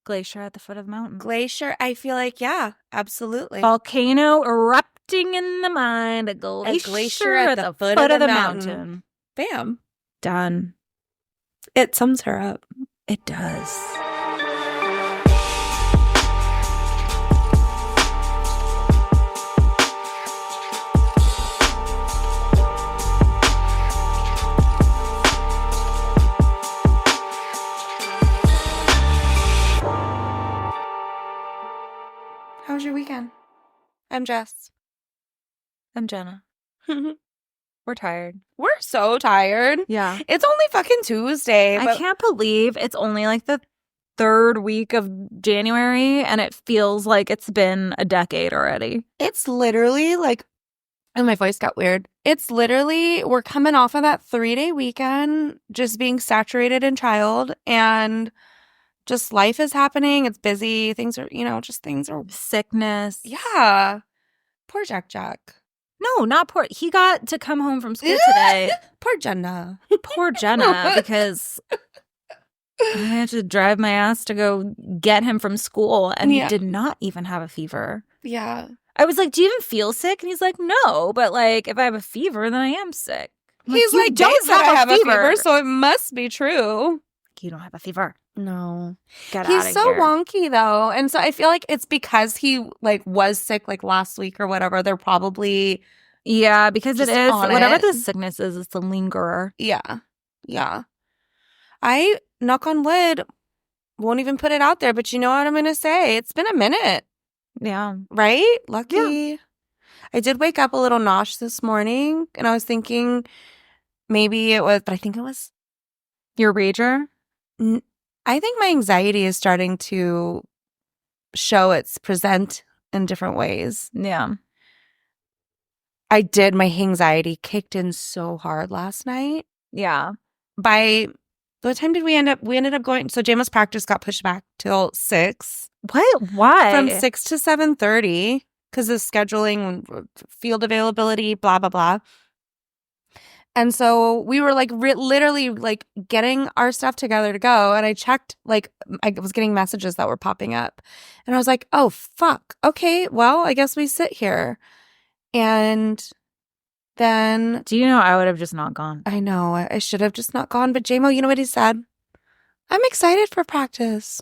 Glacier at the foot of the mountain. Glacier, I feel like, yeah, absolutely. Volcano erupting in the mind. A glacier at the foot of the mountain. Bam. Done. It sums her up. It does. How was your weekend? I'm Jess. I'm Jenna. We're tired. We're so tired. Yeah. It's only fucking Tuesday. I can't believe it's only like the third week of January and it feels like it's been a decade already. It's literally like, and my voice got weird. It's literally, we're coming off of that 3-day weekend, just being saturated in child, and just life is happening. It's busy. Things are, things are. Sickness. Yeah. Poor Jack. No, not poor. He got to come home from school today. Poor Jenna. Poor Jenna, because I had to drive my ass to go get him from school, and he did not even have a fever. Yeah. I was like, do you even feel sick? And he's like, no, but like, if I have a fever, then I am sick. He's like, don't have a fever, so it must be true. You don't have a fever. No. Get out of here. He's so wonky, though. And so I feel like it's because he like was sick like last week or whatever. They're probably because it is. Whatever the sickness is, it's a lingerer. Yeah. Yeah. I, knock on wood, won't even put it out there, but you know what I'm going to say? It's been a minute. Yeah. Right? Lucky. Yeah. I did wake up a little nauseous this morning, and I was thinking maybe it was, but I think it was. Your rager? I think my anxiety is starting to present in different ways. Yeah. My anxiety kicked in so hard last night. Yeah. By what time did we end up? We ended up going, so Jama's practice got pushed back till 6. What? Why? From 6 to 7:30 because of scheduling, field availability, blah, blah, blah. And so we were like literally like getting our stuff together to go. And I checked, like I was getting messages that were popping up. And I was like, oh, fuck. Okay, well, I guess we sit here. And then. Do you know I would have just not gone? I know. I should have just not gone. But JMO, you know what he said? I'm excited for practice.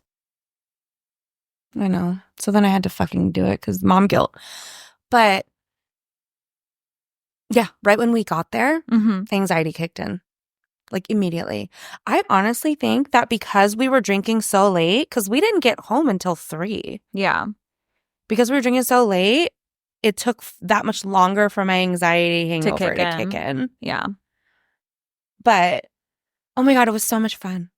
I know. So then I had to fucking do it because mom guilt. But. Yeah, right when we got there, anxiety kicked in, like immediately. I honestly think that because we were drinking so late, because we didn't get home until 3. Yeah. Because we were drinking so late, it took that much longer for my anxiety hangover to kick in. Yeah. But, oh my God, it was so much fun.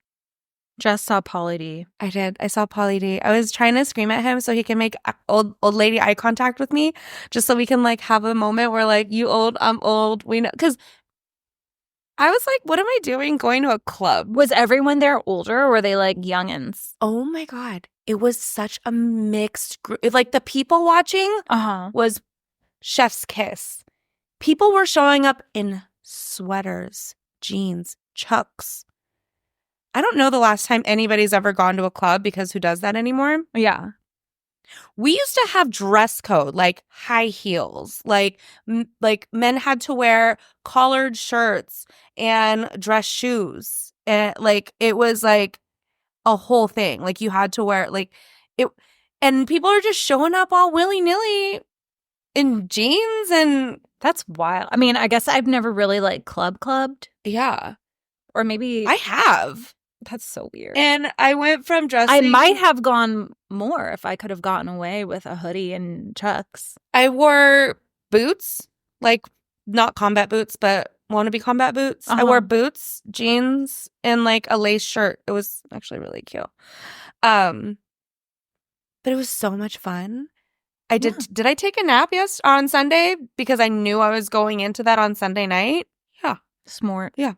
Just saw Pauly D. I did. I saw Pauly D. I was trying to scream at him so he can make old lady eye contact with me, just so we can like have a moment where like, you old, I'm old. We know, because I was like, what am I doing going to a club? Was everyone there older or were they like youngins? Oh my God. It was such a mixed group. Like the people watching was chef's kiss. People were showing up in sweaters, jeans, Chucks. I don't know the last time anybody's ever gone to a club because who does that anymore? Yeah. We used to have dress code, like high heels, like men had to wear collared shirts and dress shoes. And like, it was like a whole thing. Like you had to wear like it, and people are just showing up all willy-nilly in jeans, and that's wild. I mean, I guess I've never really like clubbed. Yeah. Or maybe I have. That's so weird. And I went from dressing. I might have gone more if I could have gotten away with a hoodie and Chucks. I wore boots, like not combat boots, but wannabe combat boots. I wore boots, jeans, and like a lace shirt. It was actually really cute. But it was so much fun. I did. Yeah. Did I take a nap on Sunday because I knew I was going into that on Sunday night? Yeah. Smart. Yeah.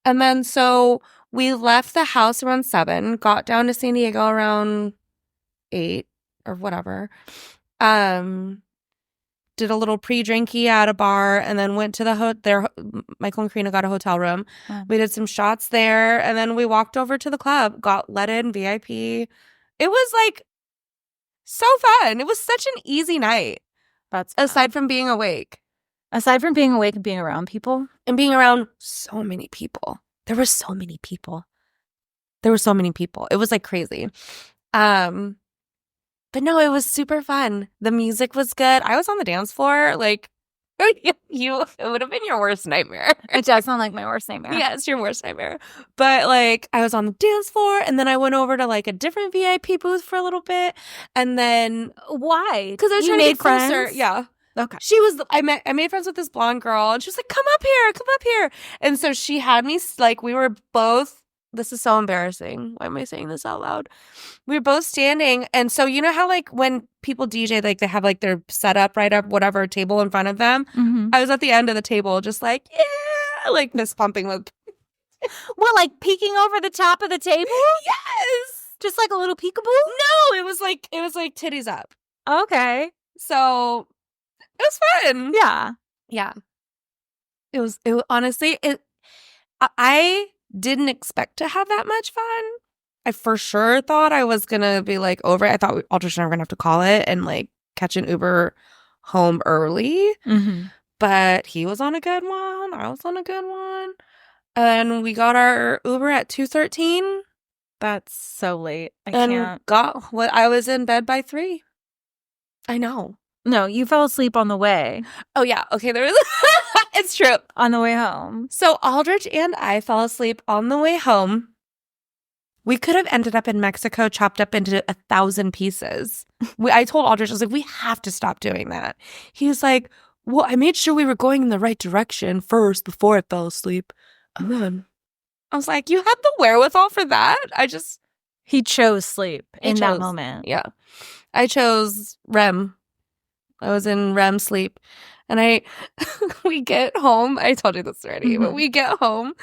And then so we left the house around 7, got down to San Diego around 8 or whatever. Did a little pre-drinky at a bar and then went to the Michael and Karina got a hotel room. We did some shots there and then we walked over to the club, got let in VIP, It was like so fun. It was such an easy night. That's fun. Aside from being awake. Aside from being awake and being around people. And being around so many people. There were so many people. It was like crazy. But no, it was super fun. The music was good. I was on the dance floor. Like, it would have been your worst nightmare. It does sound like my worst nightmare. Yeah, it's your worst nightmare. But like, I was on the dance floor, and then I went over to like a different VIP booth for a little bit, and then why? Because I was trying to get closer. Yeah. Okay. I made friends with this blonde girl, and she was like, come up here. And so she had me, like, we were both, this is so embarrassing. Why am I saying this out loud? We were both standing, and so you know how, like, when people DJ, like, they have, like, their setup right up, whatever, table in front of them? Mm-hmm. I was at the end of the table, just like, yeah, like, fist pumping with... What, like, peeking over the top of the table? Yes! Just like a little peekaboo? No, it was like titties up. Okay. So... it was fun. Yeah. Yeah. Honestly, I didn't expect to have that much fun. I for sure thought I was going to be like over it. I thought Aldrich and I were going to have to call it and like catch an Uber home early. Mm-hmm. But he was on a good one. I was on a good one. And we got our Uber at 2:13. That's so late. I can't. I was in bed by 3. I know. No, you fell asleep on the way. Oh, yeah. Okay, there was... It's true. On the way home. So Aldrich and I fell asleep on the way home. We could have ended up in Mexico chopped up into 1,000 pieces. I told Aldrich, I was like, we have to stop doing that. He was like, well, I made sure we were going in the right direction first before I fell asleep. And then I was like, you had the wherewithal for that? He chose sleep in that moment. Yeah. I chose REM. I was in REM sleep, and we get home. I told you this already, but we get home,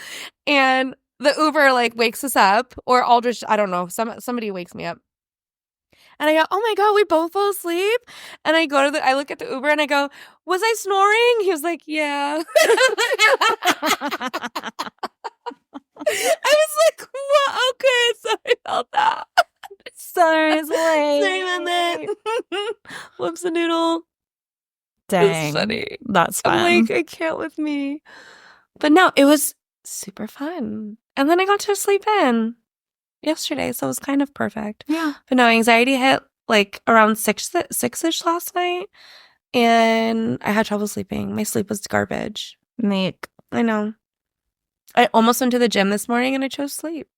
and the Uber like wakes us up, or Aldrich, I don't know, somebody wakes me up, and I go, oh my God, we both fell asleep, and I look at the Uber, and I go, was I snoring? He was like, yeah. I was like, what? Okay, sorry about that. Sorry, it's late. Sorry about that. Whoops a noodle. Dang. It's funny. That's fun. I'm like, I can't with me. But no, it was super fun. And then I got to sleep in yesterday, so it was kind of perfect. Yeah. But no, anxiety hit like around 6-ish last night, and I had trouble sleeping. My sleep was garbage. Meek. I know. I almost went to the gym this morning, and I chose sleep.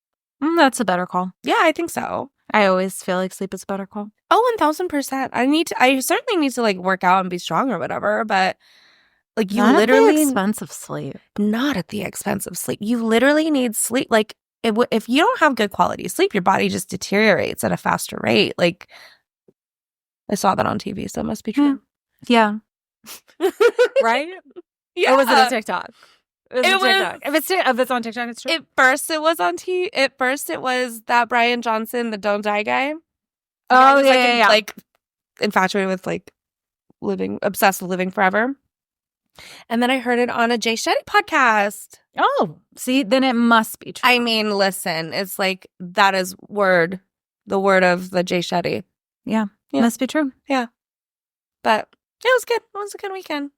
That's a better call. Yeah, I think so. I always feel like sleep is a better call. Oh, 1,000%. I certainly need to like work out and be strong or whatever, but like you not literally at the expense of sleep. Not at the expense of sleep. You literally need sleep. Like if you don't have good quality sleep, your body just deteriorates at a faster rate. Like I saw that on TV, so it must be true. Yeah. Right? Yeah. Or was it a TikTok? It was TikTok. If it's on TikTok, it's true. At first, it was on TV. At first, it was that Brian Johnson, the Don't Die guy. Oh, yeah. Like infatuated with like obsessed with living forever. And then I heard it on a Jay Shetty podcast. Oh, see, then it must be true. I mean, listen, it's like that is the word of the Jay Shetty. Yeah, must be true. Yeah, but it was good. It was a good weekend.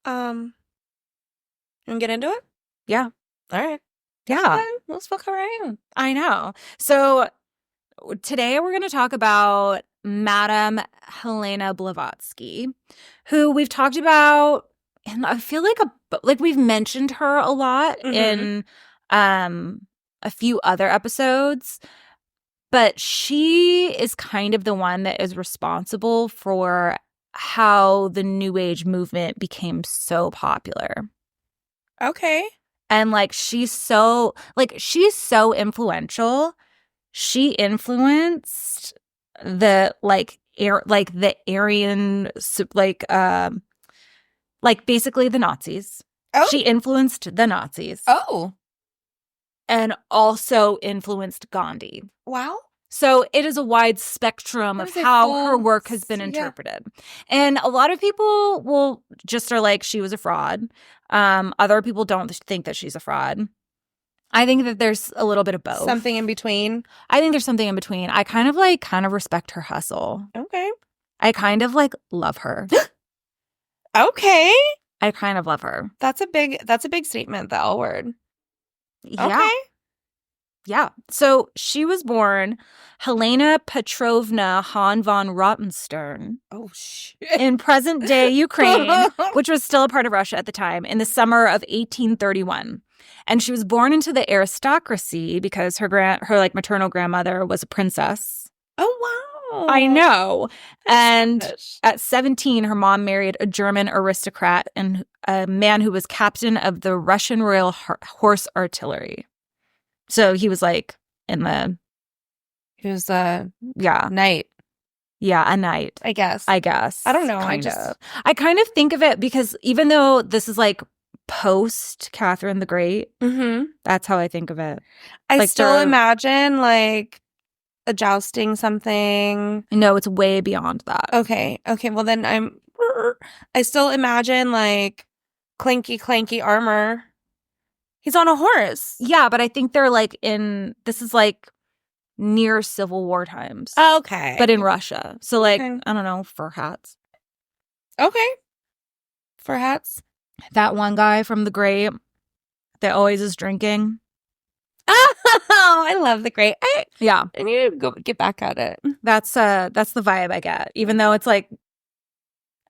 You want to get into it? Yeah. All right. Yeah. Let's fuck around. I know. So today we're going to talk about Madam Helena Blavatsky, who we've talked about, and I feel like we've mentioned her a lot in a few other episodes, but she is kind of the one that is responsible for how the New Age movement became so popular. Okay. And she's so influential. She influenced the the Aryan basically the Nazis. Oh. She influenced the Nazis. Oh. And also influenced Gandhi. Wow. So it is a wide spectrum of how her work has been interpreted. Yeah. And a lot of people will just are like, she was a fraud. Other people don't think that she's a fraud. I think that there's a little bit of both. Something in between. I think there's something in between. I kind of respect her hustle. Okay. I kind of love her. Okay. I kind of love her. That's a big statement, the L word. Yeah. Okay. Yeah. So she was born Helena Petrovna Hahn von Rottenstern. Oh, shit. In present-day Ukraine, which was still a part of Russia at the time, in the summer of 1831. And she was born into the aristocracy because her maternal grandmother was a princess. Oh, wow. I know. And Gosh. at 17, her mom married a German aristocrat and a man who was captain of the Russian Royal Horse Artillery. So he was in the... He was a Yeah. knight. Yeah, a knight. I guess. I don't know. I kind of think of it because even though this is post Catherine the Great, that's how I think of it. I still imagine a jousting something. No, it's way beyond that. Okay. Well, then I still imagine clanky, clanky armor. He's on a horse. Yeah, but I think they're this is near Civil War times. Okay. But in Russia. So Okay. I don't know, fur hats. Okay. Fur hats. That one guy from The Great that always is drinking. Oh, I love The Great. Yeah. I need to go get back at it. That's the vibe I get, even though it's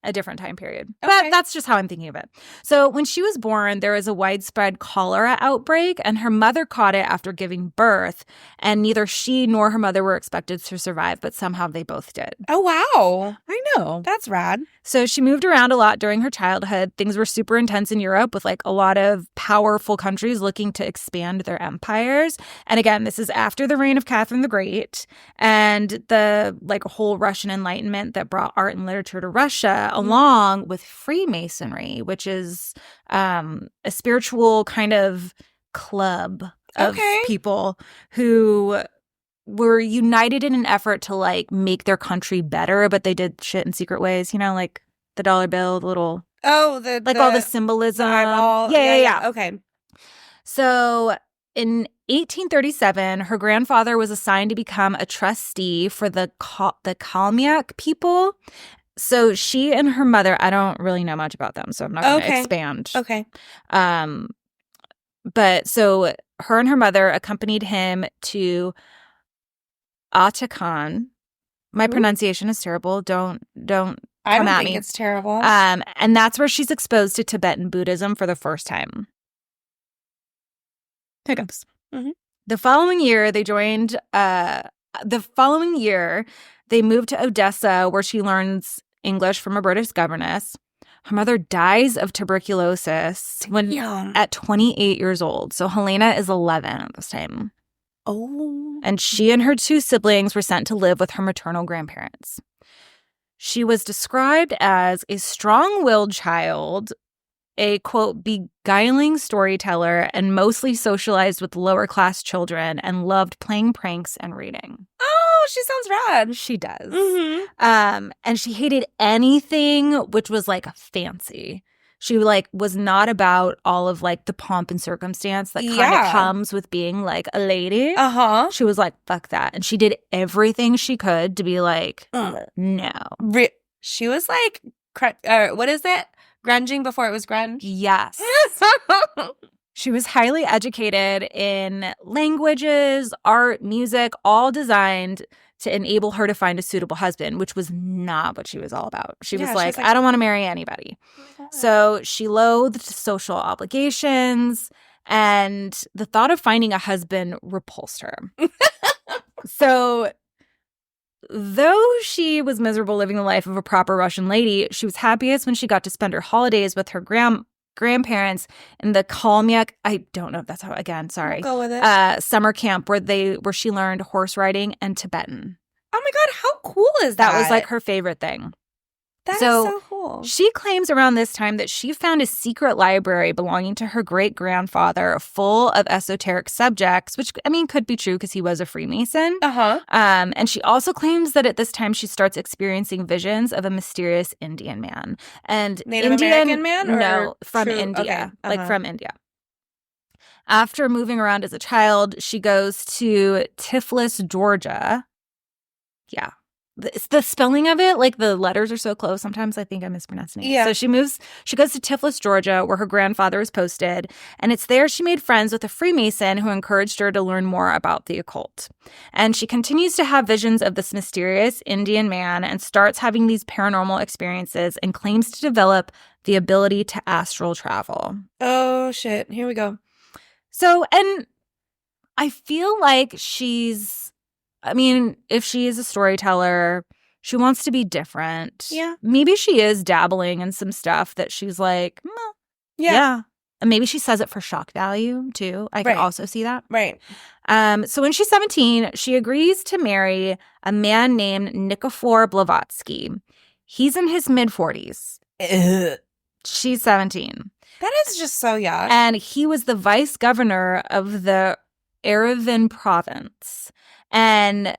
a different time period. Okay. But that's just how I'm thinking of it. So when she was born, there was a widespread cholera outbreak, and her mother caught it after giving birth, and neither she nor her mother were expected to survive, but somehow they both did. Oh, wow. I know. That's rad. So she moved around a lot during her childhood. Things were super intense in Europe with a lot of powerful countries looking to expand their empires. And again, this is after the reign of Catherine the Great and the whole Russian Enlightenment that brought art and literature to Russia, along with Freemasonry, which is a spiritual kind of club of people who were united in an effort to make their country better, but they did shit in secret ways, the dollar bill, the little all the symbolism. The eyeball. Yeah. Okay. So in 1837, her grandfather was assigned to become a trustee for the Kalmyk people. So she and her mother, I don't really know much about them, so I'm not going to expand. Okay. But so her and her mother accompanied him to Atakan. My pronunciation is terrible. Don't I don't come at think me. it's terrible. And that's where she's exposed to Tibetan Buddhism for the first time. Hiccups. Mhm. The following year, they joined. The following year, they moved to Odessa, where she learns English from a British governess. Her mother dies of tuberculosis at 28 years old. So Helena is 11 at this time. Oh. And she and her two siblings were sent to live with her maternal grandparents. She was described as a strong-willed child, a, quote, beguiling storyteller, and mostly socialized with lower-class children and loved playing pranks and reading. Oh, she sounds rad. She does. Mm-hmm. And she hated anything which was fancy. She was not about all of the pomp and circumstance that kind of comes with being a lady. Uh-huh. She was fuck that. And she did everything she could to be no. She was what is it? Grunging before it was grunge? Yes. She was highly educated in languages, art, music, all designed to enable her to find a suitable husband, which was not what she was all about. She was I don't want to marry anybody. So she loathed social obligations, and the thought of finding a husband repulsed her. So though she was miserable living the life of a proper Russian lady, she was happiest when she got to spend her holidays with her grandparents in the Kalmyk, I don't know if that's how, again, sorry. We'll go with it. Summer camp where she learned horse riding and Tibetan. Oh my God, how cool is that? That was her favorite thing. That is so cool. She claims around this time that she found a secret library belonging to her great-grandfather full of esoteric subjects, which, could be true because he was a Freemason. Uh-huh. And she also claims that at this time she starts experiencing visions of a mysterious Indian man. And Native American man? No, from true? India. Okay. Uh-huh. From India. After moving around as a child, she goes to Tiflis, Georgia. Yeah. The spelling of it, like the letters are so close. Sometimes I think I'm mispronouncing it. Yeah. So she goes to Tiflis, Georgia, where her grandfather was posted. And it's there she made friends with a Freemason who encouraged her to learn more about the occult. And she continues to have visions of this mysterious Indian man and starts having these paranormal experiences and claims to develop the ability to astral travel. Oh, shit. Here we go. So, and I feel like if she is a storyteller, she wants to be different. Yeah. Maybe she is dabbling in some stuff that she's like, yeah. And maybe she says it for shock value, too. I can also see that. Right. So when she's 17, she agrees to marry a man named Nikifor Blavatsky. He's in his mid-40s. She's 17. That is just so young. And he was the vice governor of the Yerevan province. And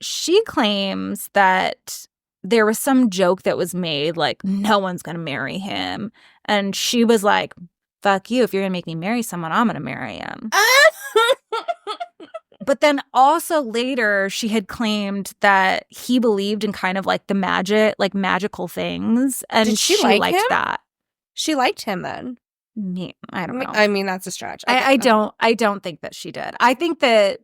she claims that there was some joke that was made, like, no one's going to marry him. And she was like, fuck you. If you're going to make me marry someone, I'm going to marry him. But then also later, she had claimed that he believed in kind of like the magic, like magical things. And Did she liked like him? that. She liked him then. I don't know. I mean, that's a stretch. I don't think that she did. I think that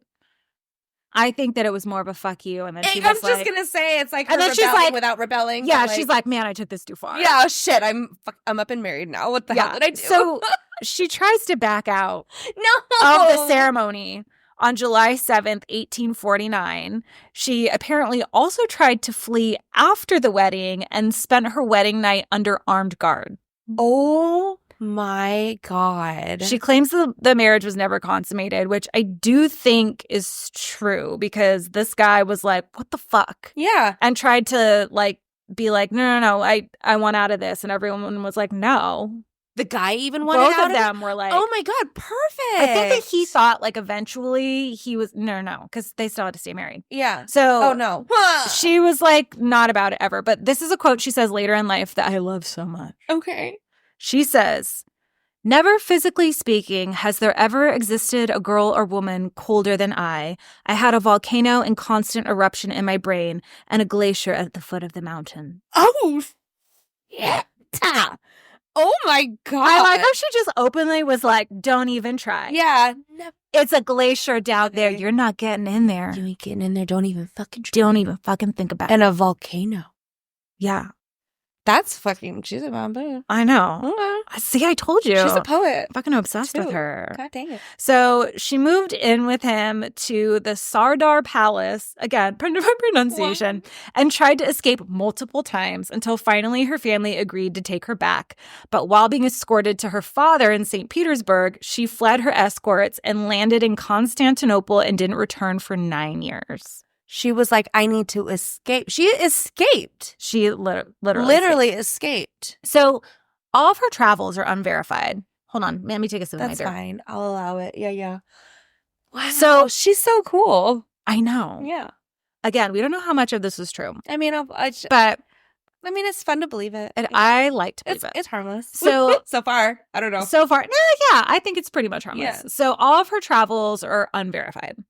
it was more of a fuck you, and then she was I'm just gonna say it's like her and then she's rebelling like, without rebelling. Yeah, but, like, she's like, man, I took this too far. yeah, oh, shit, I'm up and married now. What the hell did I do? So she tries to back out no of the ceremony on July 7th, 1849. She apparently also tried to flee after the wedding and spent her wedding night under armed guard. Oh my God. She claims the marriage was never consummated, which I do think is true because this guy was like, what the fuck? Yeah. And tried to like be like, no, I want out of this. And everyone was like, no. The guy even wanted Both out of them were like, oh my God, perfect. I think that he thought like eventually he was, no, because they still had to stay married. Yeah. So oh no. She was like not about it ever. But this is a quote she says later in life that I love so much. Okay. She says, never physically speaking has there ever existed a girl or woman colder than I. I had a volcano in constant eruption in my brain and a glacier at the foot of the mountain. Oh, yeah. Oh my God. I like how she just openly was like, don't even try. Yeah. It's a glacier down there. You're not getting in there. You ain't getting in there. Don't even fucking try. Don't even fucking think about it. And a volcano. Yeah. That's fucking, she's a bamboo. I know. Okay. See, I told you. She's a poet. Fucking obsessed with Too. her. God dang it. So she moved in with him to the Sardar Palace, again, pardon my pronunciation, and tried to escape multiple times until finally her family agreed to take her back. But while being escorted to her father in St. Petersburg, she fled her escorts and landed in Constantinople and didn't return for 9 years. She was like, I need to escape. She escaped. She literally escaped. So all of her travels are unverified. Hold on. Let me take a sip of my That's beer. fine. I'll allow it. Yeah. Wow. So she's so cool. I know. Yeah. Again, we don't know how much of this is true. I mean, But it's fun to believe it. and I like to believe it. It's harmless. So far, I don't know. So far, yeah, I think it's pretty much harmless. Yeah. So all of her travels are unverified.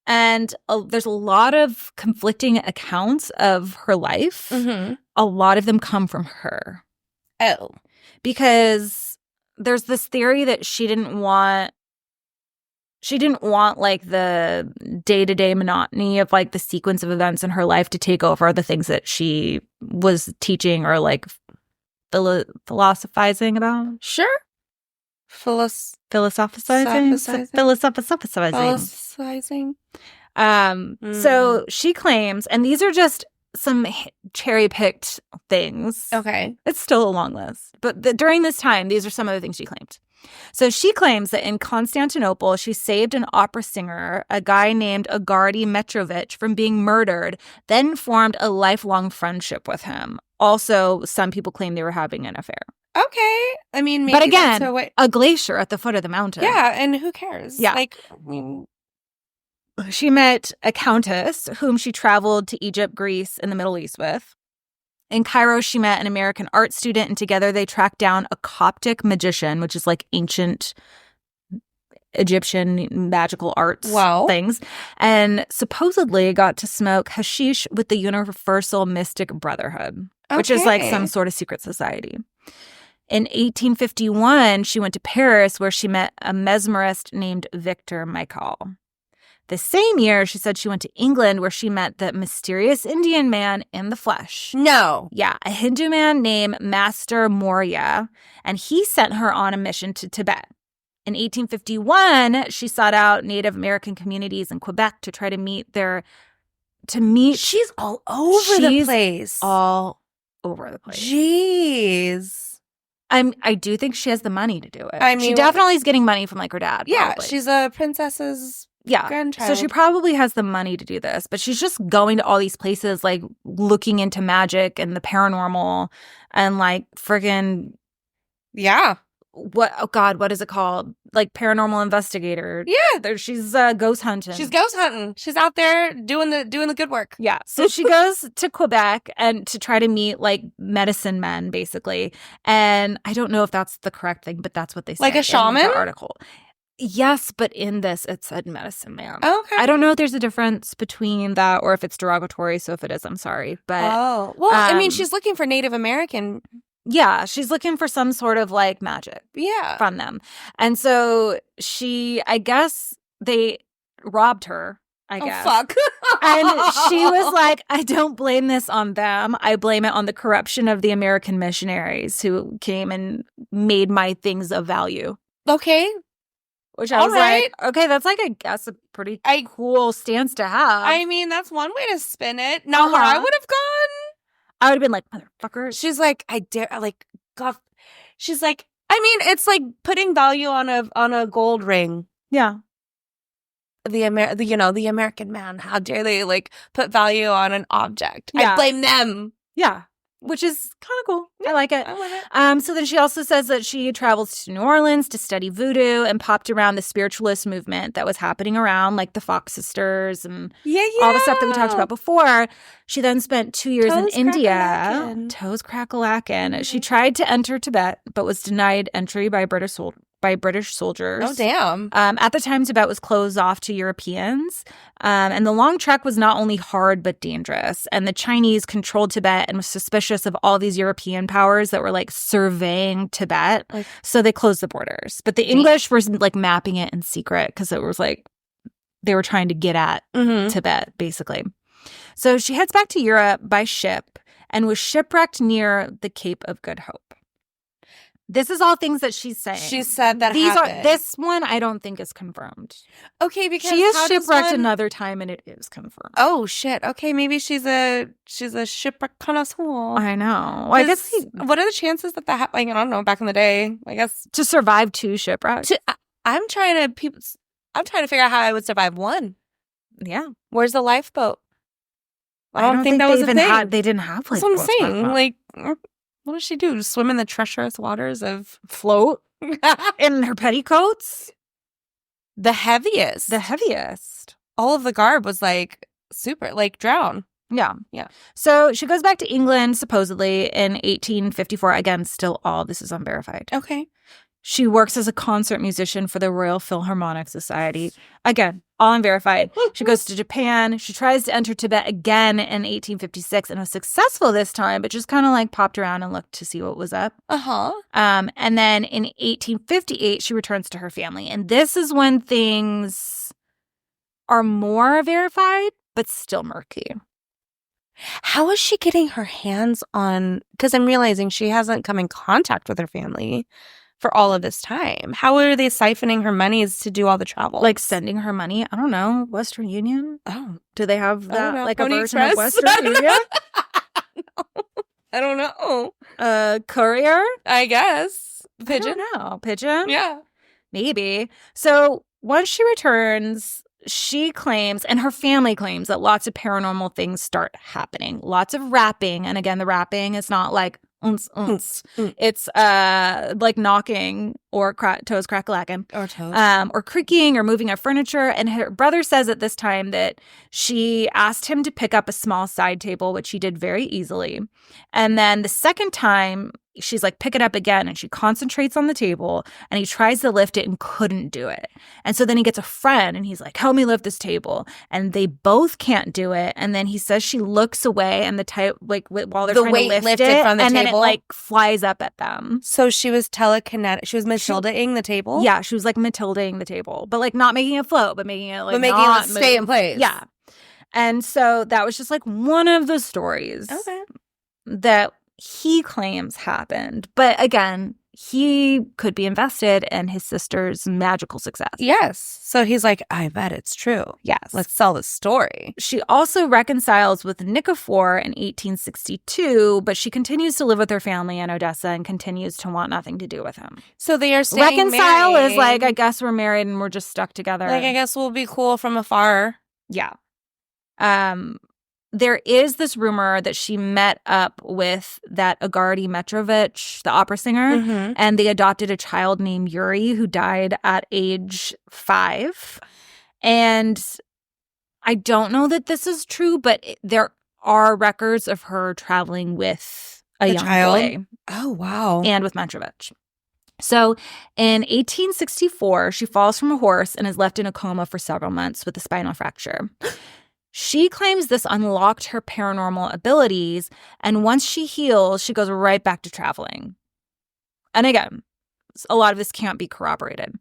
And there's a lot of conflicting accounts of her life. Mm-hmm. A lot of them come from her. Oh. Because there's this theory that she didn't want like the day-to-day monotony of like the sequence of events in her life to take over the things that she was teaching or like philosophizing about. Sure. Philosophizing. So she claims, and these are just some cherry-picked things. Okay. It's still a long list. But during this time, these are some of the things she claimed. So she claims that in Constantinople, she saved an opera singer, a guy named Agardi Metrovich, from being murdered, then formed a lifelong friendship with him. Also, some people claim they were having an affair. Okay. I mean, maybe but again, that's a glacier at the foot of the mountain. Yeah, and who cares? Yeah. Like, I mean, she met a countess whom she traveled to Egypt, Greece, and the Middle East with. In Cairo, she met an American art student, and together they tracked down a Coptic magician, which is like ancient Egyptian magical arts Wow. things, and supposedly got to smoke hashish with the Universal Mystic Brotherhood, which is like some sort of secret society. In 1851, she went to Paris where she met a mesmerist named Victor Michael. The same year, she said she went to England where she met the mysterious Indian man in the flesh. No. Yeah, a Hindu man named Master Morya, and he sent her on a mission to Tibet. In 1851, she sought out Native American communities in Quebec to try to meet She's all over the place. All over the place. Jeez. I do think she has the money to do it. I mean, she definitely is getting money from like her dad. Yeah, probably. she's a princess's grandchild. So she probably has the money to do this, but she's just going to all these places, like looking into magic and the paranormal and like friggin' what is it called? Like paranormal investigator. Yeah, she's ghost hunting. She's ghost hunting. She's out there doing the good work. Yeah. So she goes to Quebec and to try to meet like medicine men, basically. And I don't know if that's the correct thing, but that's what they say. Like a shaman? In the article. Yes, but in this it said medicine man. Okay. I don't know if there's a difference between that or if it's derogatory. So if it is, I'm sorry. But I mean, she's looking for Native American. Yeah, she's looking for some sort of like magic from them. And so I guess they robbed her, I guess. Oh, fuck. And she was like, I don't blame this on them. I blame it on the corruption of the American missionaries who came and made my things of value. Okay. Which I was like, okay, that's like, I guess, a pretty cool stance to have. I mean, that's one way to spin it. Not where I would have gone. I would have been like, motherfucker. She's like, I dare, like, God. She's like, I mean, it's like putting value on a gold ring. Yeah. The American man. How dare they like put value on an object? Yeah. I blame them. Yeah. Which is kind of cool. Yeah, I like it. I love it. So then she also says that she travels to New Orleans to study voodoo and popped around the spiritualist movement that was happening around, like the Fox sisters and all the stuff that we talked about before. She then spent 2 years in India. Toes crack-a-lackin'. She tried to enter Tibet, but was denied entry by British soldiers. Oh, damn. At the time, Tibet was closed off to Europeans. And the long trek was not only hard, but dangerous. And the Chinese controlled Tibet and was suspicious of all these European powers that were like surveying Tibet. So they closed the borders. But the English were like mapping it in secret because it was like they were trying to get at Tibet, basically. So she heads back to Europe by ship and was shipwrecked near the Cape of Good Hope. This is all things that she's saying. She said that happened. This one I don't think is confirmed. Okay, because she is shipwrecked another time and it is confirmed. Oh shit. Okay, maybe she's a shipwreck connoisseur. I know. Well, I guess what are the chances that happened? I don't know. Back in the day, I guess to survive 2 shipwrecks. I'm trying to figure out how I would survive one. Yeah. Where's the lifeboat? I don't think that was a thing. They didn't have lifeboats. That's what I'm saying. Like, what does she do? Just swim in the treacherous waters of float in her petticoats? The heaviest. All of the garb was like super, like drown. Yeah. So she goes back to England supposedly in 1854. Again, still all this is unverified. Okay. She works as a concert musician for the Royal Philharmonic Society. Again, all unverified. She goes to Japan. She tries to enter Tibet again in 1856 and was successful this time, but just kind of like popped around and looked to see what was up. And then in 1858, she returns to her family. And this is when things are more verified, but still murky. How is she getting her hands on? Because I'm realizing she hasn't come in contact with her family for all of this time. How are they siphoning her monies to do all the travel? Like sending her money? I don't know. Western Union? Oh. Do they have that? Like Pony a version Express? of Western Union? No. I don't know. Courier? I guess. Pigeon? I don't know. Pigeon? Yeah. Maybe. So once she returns, she claims, and her family claims, that lots of paranormal things start happening. Lots of rapping. And again, the rapping is not like it's like knocking or toes crack-a-lackin'. Or toes. Or creaking or moving of furniture. And her brother says at this time that she asked him to pick up a small side table, which he did very easily. And then the second time she's like, pick it up again. And she concentrates on the table and he tries to lift it and couldn't do it. And so then he gets a friend and he's like, help me lift this table. And they both can't do it. And then he says she looks away and while they're trying to lift lifted it from the and table? then it like flies up at them. So she was telekinetic. She was Matilda-ing the table? Yeah, she was like Matilda-ing the table, but like not making it float, but making it like but making not it stay in place. Yeah. And so that was just like one of the stories that he claims happened. But again, he could be invested in his sister's magical success. Yes. So he's like, I bet it's true. Yes. Let's sell the story. She also reconciles with Nikifor in 1862, but she continues to live with her family in Odessa and continues to want nothing to do with him. So they are staying Reconcile married. is like, I guess we're married and we're just stuck together. Like, I guess we'll be cool from afar. Yeah. There is this rumor that she met up with that Agardie Metrovich, the opera singer, and they adopted a child named Yuri who died at age 5. And I don't know that this is true, but there are records of her traveling with a young boy. Oh, wow. And with Metrovich. So in 1864, she falls from a horse and is left in a coma for several months with a spinal fracture. She claims this unlocked her paranormal abilities, and once she heals, she goes right back to traveling. And again, a lot of this can't be corroborated.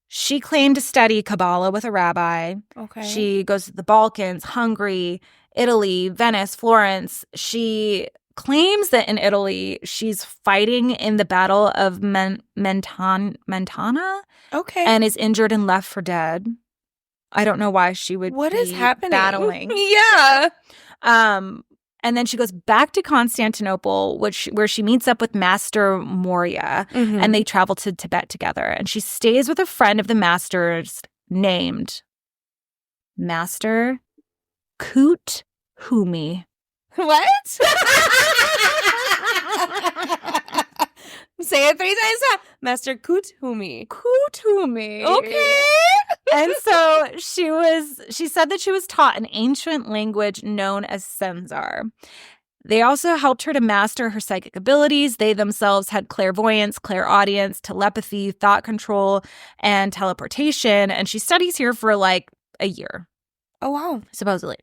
She claimed to study Kabbalah with a rabbi. Okay. She goes to the Balkans, Hungary, Italy, Venice, Florence. She claims that in Italy, she's fighting in the Battle of Mentana. Okay. And is injured and left for dead. I don't know why she would What be is happening? battling. Yeah. And then she goes back to Constantinople, where she meets up with Master Moria, and they travel to Tibet together. And she stays with a friend of the master's named Master Kut Humi. What? Say it 3 times. Master Kuthumi. Kuthumi. Okay. And so she said that she was taught an ancient language known as Senzar. They also helped her to master her psychic abilities. They themselves had clairvoyance, clairaudience, telepathy, thought control, and teleportation. And she studies here for like a year. Oh, wow. Supposedly.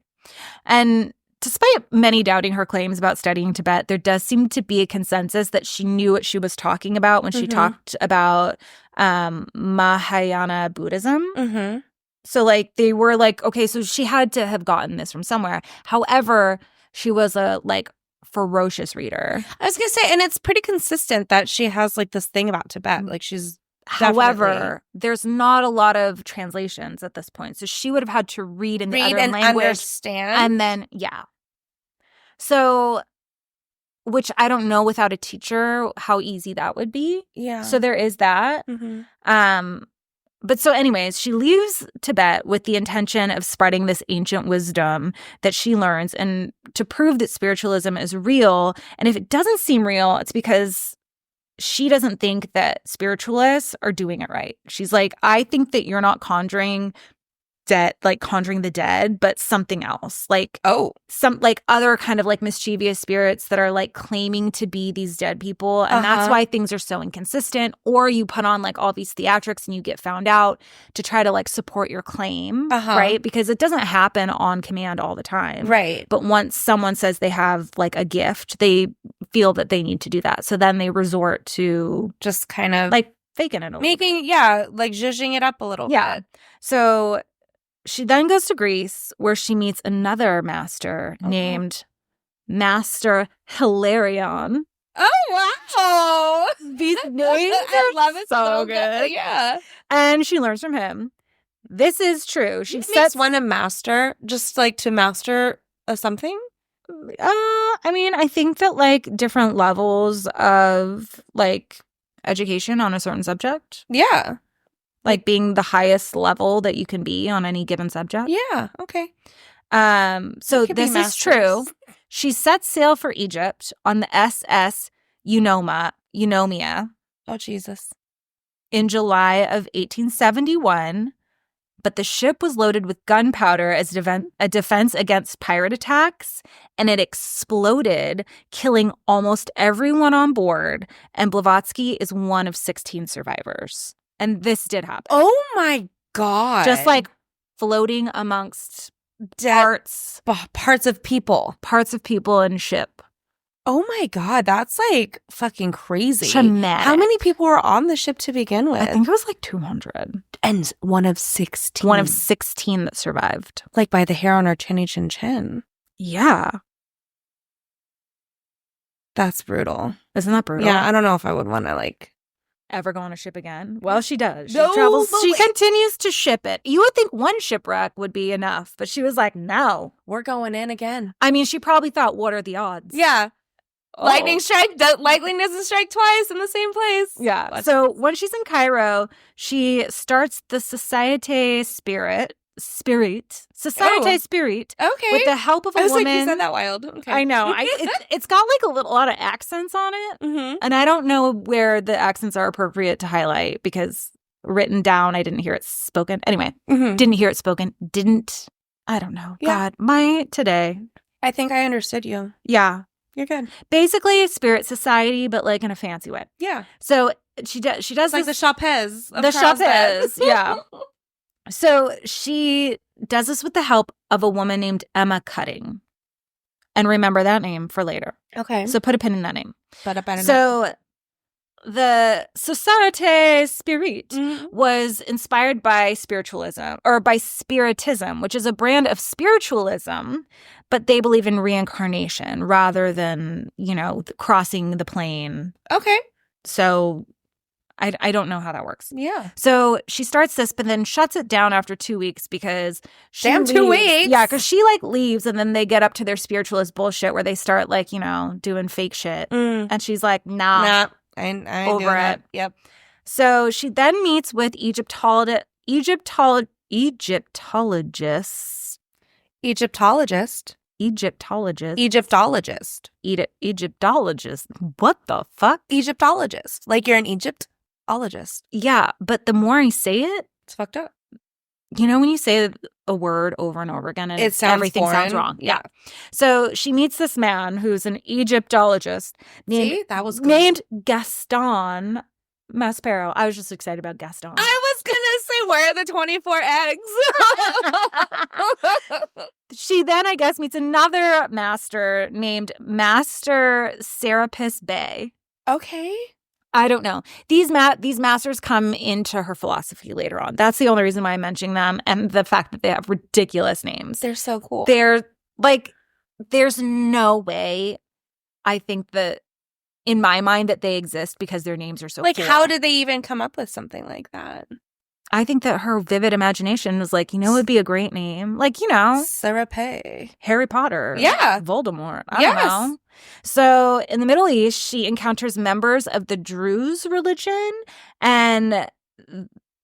And despite many doubting her claims about studying Tibet, there does seem to be a consensus that she knew what she was talking about when she talked about Mahayana Buddhism. So, like, they were like, okay, so she had to have gotten this from somewhere. However, she was a, like, ferocious reader. I was going to say, and it's pretty consistent that she has, like, this thing about Tibet. Like, she's However, there's not a lot of translations at this point. So she would have had to read in the other language. Understand. And then, yeah. So, which I don't know without a teacher how easy that would be. Yeah. So there is that. But so anyways, she leaves Tibet with the intention of spreading this ancient wisdom that she learns and to prove that spiritualism is real. And if it doesn't seem real, it's because she doesn't think that spiritualists are doing it right. She's like, I think that you're not conjuring the dead, but something else. Like, some like other kind of like mischievous spirits that are like claiming to be these dead people. And that's why things are so inconsistent. Or you put on like all these theatrics and you get found out to try to like support your claim, right? Because it doesn't happen on command all the time. Right. But once someone says they have like a gift, they feel that they need to do that. So then they resort to just kind of like faking it a little like zhuzhing it up a little bit. So she then goes to Greece, where she meets another master named Master Hilarion. Oh, wow. These names I love it so good. Yeah. And she learns from him. This is true. She sets one a master, just like to master something? I mean, I think that like different levels of like education on a certain subject. Yeah. Like being the highest level that you can be on any given subject. Yeah. Okay. So this is true. She sets sail for Egypt on the SS Eunomia. Oh, Jesus. In July of 1871. but the ship was loaded with gunpowder as a defense against pirate attacks, and it exploded, killing almost everyone on board, and Blavatsky is one of 16 survivors. And this did happen. Oh my God. Just like floating amongst parts of people. Parts of people and ship. Oh my God, that's like fucking crazy. Traumatic. How many people were on the ship to begin with? I think it was like 200. And one of 16. One of 16 that survived. Like by the hair on her chinny chin chin. Yeah. That's brutal. Isn't that brutal? Yeah, I don't know if I would want to like ever go on a ship again. Well, she does. She No, travels. but She wait. continues to ship it. You would think one shipwreck would be enough, but she was like, no. we're going in again. I mean, she probably thought, what are the odds? Yeah. Oh. Lightning doesn't strike twice in the same place. Yeah. So when she's in Cairo, she starts the Societe Spirit. Societe Spirit. Okay. With the help of a I was woman. like, you said that wild. Okay. I know. It's got like a lot of accents on it. Mm-hmm. And I don't know where the accents are appropriate to highlight because written down, I didn't hear it spoken. Anyway, Didn't hear it spoken. I don't know. Yeah. God, today. I think I understood you. Yeah. You're good. Basically, spirit society, but like in a fancy way. Yeah. So she does It's like the this. Chapez. The Chapez, yeah. So she does this with the help of a woman named Emma Cutting. And remember that name for later. Okay. So put a pin in that name. So So the Societe Spirit was inspired by spiritualism, or by Spiritism, which is a brand of spiritualism, but they believe in reincarnation rather than, crossing the plane. Okay. So I don't know how that works. Yeah. So she starts this, but then shuts it down after 2 weeks because she Damn, 2 weeks? Yeah, because she like leaves, and then they get up to their spiritualist bullshit where they start like, doing fake shit. And she's like, nah. I Over doing that. it. Yep. So she then meets with Egyptologist. Egyptologist. Egyptologist. What the fuck? Egyptologist. Like you're an Egyptologist. Yeah, but the more I say it, It's fucked up. when you say a word over and over again and everything foreign. sounds wrong. Yeah. So she meets this man who's an Egyptologist See? That was good. named Gaston Maspero. I was just excited about Gaston. I was going to say, where are the 24 eggs? She then, I guess, meets another master named Master Serapis Bey. Okay. I don't know. These masters come into her philosophy later on. That's the only reason why I'm mentioning them, and the fact that they have ridiculous names. They're so cool. They're like, there's no way, I think that, in my mind, that they exist because their names are so like, cool. how did they even come up with something like that? I think that her vivid imagination was like, it would be a great name. Like, Serape. Harry Potter. Yeah. Voldemort. I don't know. So in the Middle East, she encounters members of the Druze religion, and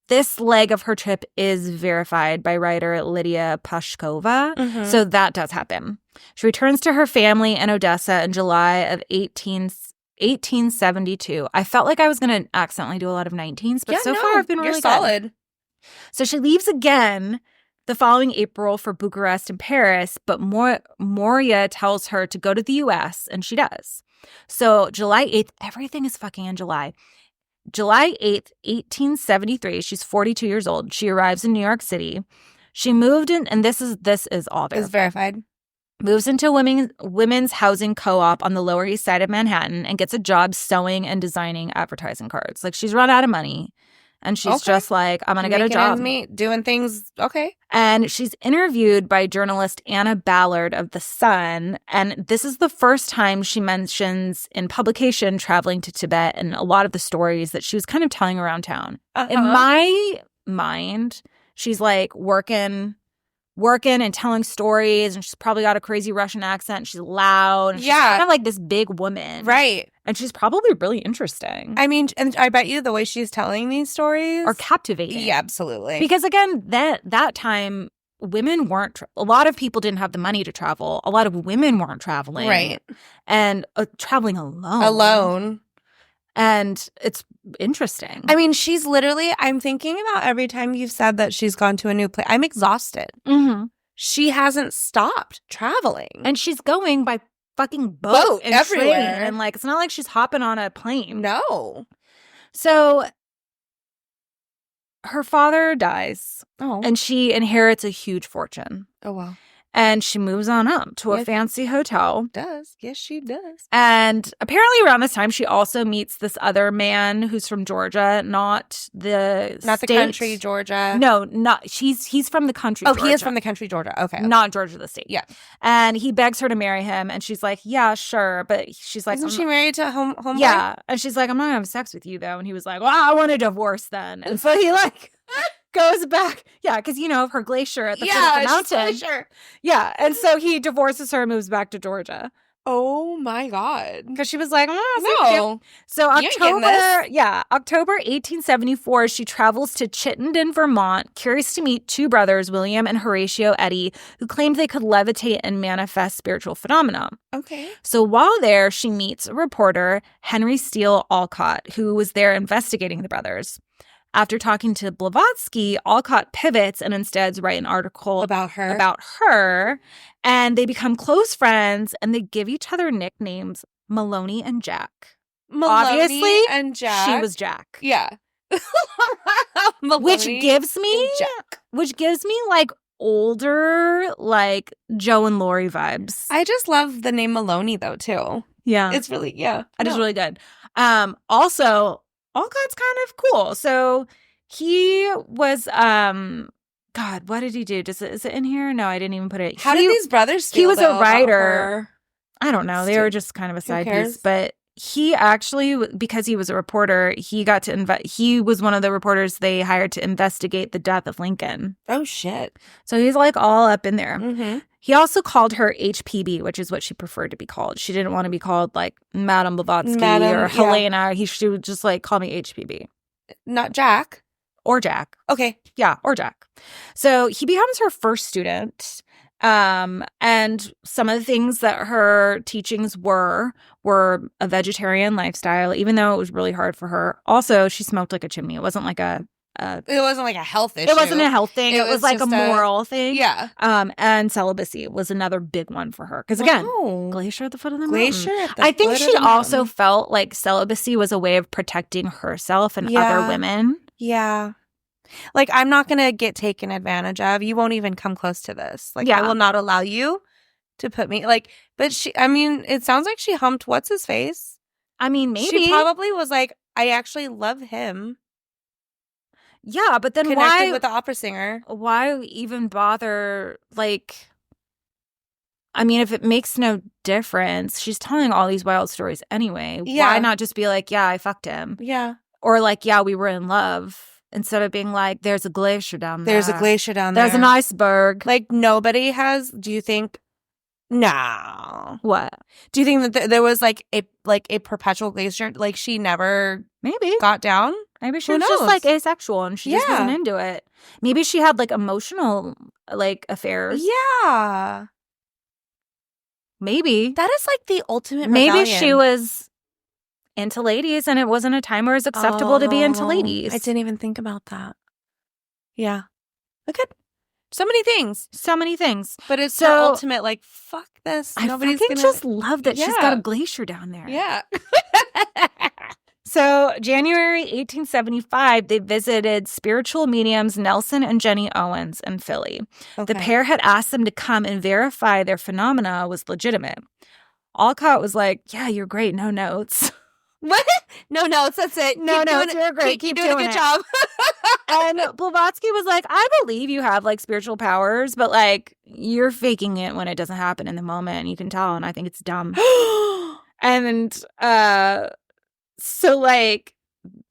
this leg of her trip is verified by writer Lydia Pashkova. So that does happen. She returns to her family in Odessa in July of 1872. I felt like I was going to accidentally do a lot of 19s, but so far I've been really you're solid. good. So she leaves again the following April for Bucharest and Paris, but Moria tells her to go to the U.S., and she does. So July 8th, everything is fucking in July. July 8th, 1873, she's 42 years old. She arrives in New York City. She moved in, and this is all verified. It's verified. Moves into a women's housing co-op on the Lower East Side of Manhattan and gets a job sewing and designing advertising cards. Like, she's run out of money. And she's just like, I'm going to get a job. Doing things, okay. And she's interviewed by journalist Anna Ballard of The Sun. And this is the first time she mentions in publication traveling to Tibet and a lot of the stories that she was kind of telling around town. In my mind, she's like working and telling stories, and she's probably got a crazy Russian accent. She's loud. And she's kind of like this big woman. Right. And she's probably really interesting. I mean, and I bet you the way she's telling these stories are captivating. Yeah, absolutely. Because again, that time, women weren't, a lot of people didn't have the money to travel. A lot of women weren't traveling. Right. And traveling alone. And it's interesting. I mean, she's literally, I'm thinking about every time you've said that she's gone to a new place. I'm exhausted. Mm-hmm. She hasn't stopped traveling. And she's going by fucking boat and everywhere. train. And like, it's not like she's hopping on a plane. No. So her father dies. Oh. And she inherits a huge fortune. Oh, wow. And she moves on up to a fancy hotel. Does. Yes, she does. And apparently around this time, she also meets this other man who's from Georgia, not the country, Georgia. No, not he's from the country, Georgia. He is from the country, Georgia. Okay. Not Georgia, the state. Yeah. And he begs her to marry him. And she's like, yeah, sure. But she's like, isn't she married to homeboy? Yeah. And she's like, I'm not going to have sex with you, though. And he was like, well, I want a divorce then. And so he like... goes back. Yeah, because, you know, her glacier at the foot of the mountain. Glacier. Yeah, and so he divorces her and moves back to Georgia. Oh, my God. Because she was like, no. So October 1874, she travels to Chittenden, Vermont, curious to meet two brothers, William and Horatio Eddy, who claimed they could levitate and manifest spiritual phenomena. Okay. So while there, she meets a reporter, Henry Steele Alcott, who was there investigating the brothers. After talking to Blavatsky, Alcott pivots and instead writes an article about her, and they become close friends, and they give each other nicknames Maloney and Jack. Obviously, and Jack. She was Jack. Yeah. which gives me like older, like Joe and Lori vibes. I just love the name Maloney though too. Yeah. It's really It is really good. Also, Alcott's kind of cool. So he was, God, what did he do? Is it in here? No, I didn't even put it. How did these brothers feel? He was a about writer. her? I don't know. They were just kind of a side piece. But he actually, because he was a reporter, he got to he was one of the reporters they hired to investigate the death of Lincoln. Oh, shit. So he's like all up in there. Mm-hmm. He also called her HPB, which is what she preferred to be called. She didn't want to be called like Madame Blavatsky or Helena. She would just like call me HPB. Not Jack. Or Jack. Okay. Yeah, or Jack. So he becomes her first student. And some of the things that her teachings were a vegetarian lifestyle, even though it was really hard for her. Also, she smoked like a chimney. It wasn't like a health issue. It wasn't a health thing. It was like a moral thing. Yeah. And celibacy was another big one for her. Because again, glacier at the foot of the mountain. I think she also felt like celibacy was a way of protecting herself and other women. Yeah. Like, I'm not going to get taken advantage of. You won't even come close to this. Like, I will not allow you to put me, like, but it sounds like she humped what's his face. I mean, maybe. She probably was like, I actually love him. Yeah, but then connected with the opera singer. Why even bother, like, I mean, if it makes no difference, she's telling all these wild stories anyway. Yeah. Why not just be like, yeah, I fucked him? Yeah. Or like, yeah, we were in love. Instead of being like, there's a glacier down there. There's a glacier down there. There's an iceberg. Like, nobody has, do you think? No. What? Do you think that there was like a perpetual glacier? Like, she never got down? Maybe she was just like asexual and she just wasn't into it. Maybe she had like emotional like affairs. Yeah. Maybe. That is like the ultimate Maybe rebellion. she was into ladies and it wasn't a time where it was acceptable to be into ladies. I didn't even think about that. Yeah. Look at so many things. So many things. But it's the ultimate, like, fuck this. Nobody's fucking just love that she's got a glacier down there. Yeah. So, January 1875, they visited spiritual mediums Nelson and Jenny Owens in Philly. Okay. The pair had asked them to come and verify their phenomena was legitimate. Alcott was like, yeah, you're great. No notes. What? No notes. That's it. No notes. You're great. Keep doing a good job. And Blavatsky was like, I believe you have like spiritual powers, but like you're faking it when it doesn't happen in the moment. You can tell. And I think it's dumb. And so like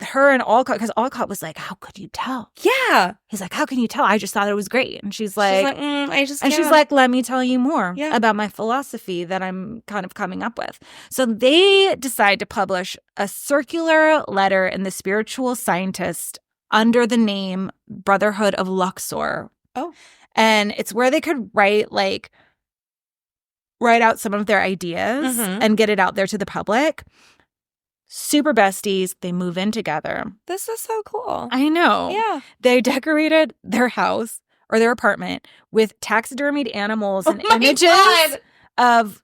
her and Alcott, because Alcott was like, how could you tell? Yeah. He's like, how can you tell? I just thought it was great. And she's like, she's like, let me tell you more about my philosophy that I'm kind of coming up with. So they decide to publish a circular letter in the Spiritual Scientist under the name Brotherhood of Luxor. Oh. And it's where they could write out some of their ideas and get it out there to the public. super besties. They move in together. This is so cool. I know. Yeah. They decorated their house or their apartment with taxidermied animals and my images God. of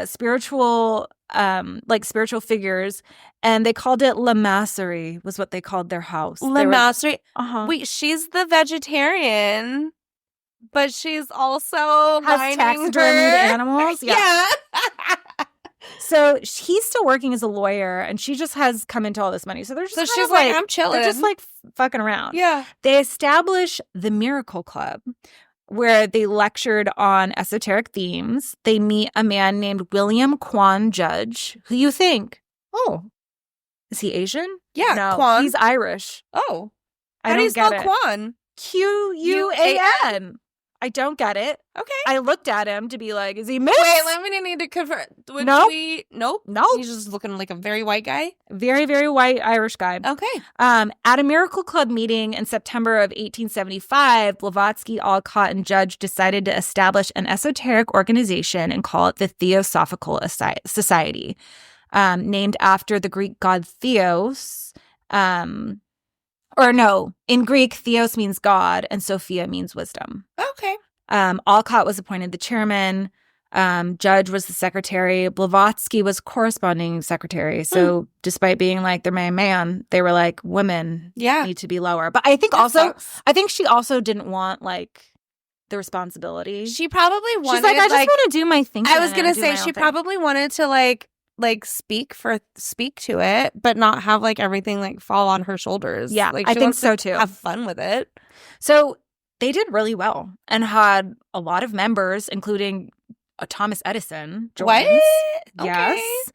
spiritual figures, and they called it La Masserie was what they called their house. La Masserie. Uh-huh. Wait, she's the vegetarian, but she's also Has taxidermied animals. Yeah. So he's still working as a lawyer, and she just has come into all this money. So they're just she's like, I'm chilling. They're just like fucking around. Yeah. They establish the Miracle Club, where they lectured on esoteric themes. They meet a man named William Quan Judge. Who you think? Oh, is he Asian? Yeah, no, Quan. He's Irish. Oh, How do you spell Quan? Q-U-A-N. I don't get it. Okay. I looked at him to be like, is he mixed? Wait, let me need to confirm. Nope. He's just looking like a very white guy. Very, very white Irish guy. Okay. At a Miracle Club meeting in September of 1875, Blavatsky, Alcott, and Judge decided to establish an esoteric organization and call it the Theosophical Society, named after the Greek god Theos. In Greek, Theos means God, and Sophia means wisdom. Okay. Alcott was appointed the chairman. Judge was the secretary. Blavatsky was corresponding secretary. So despite being like, they're my man, they were like, women need to be lower. But I think she also didn't want like the responsibility. She probably wanted. She's like, I just want to do my thing. I was gonna say she probably wanted to like speak to it, but not have like everything like fall on her shoulders. Yeah, like, I think so too. Have fun with it. So they did really well and had a lot of members, including Thomas Edison. What? Yes.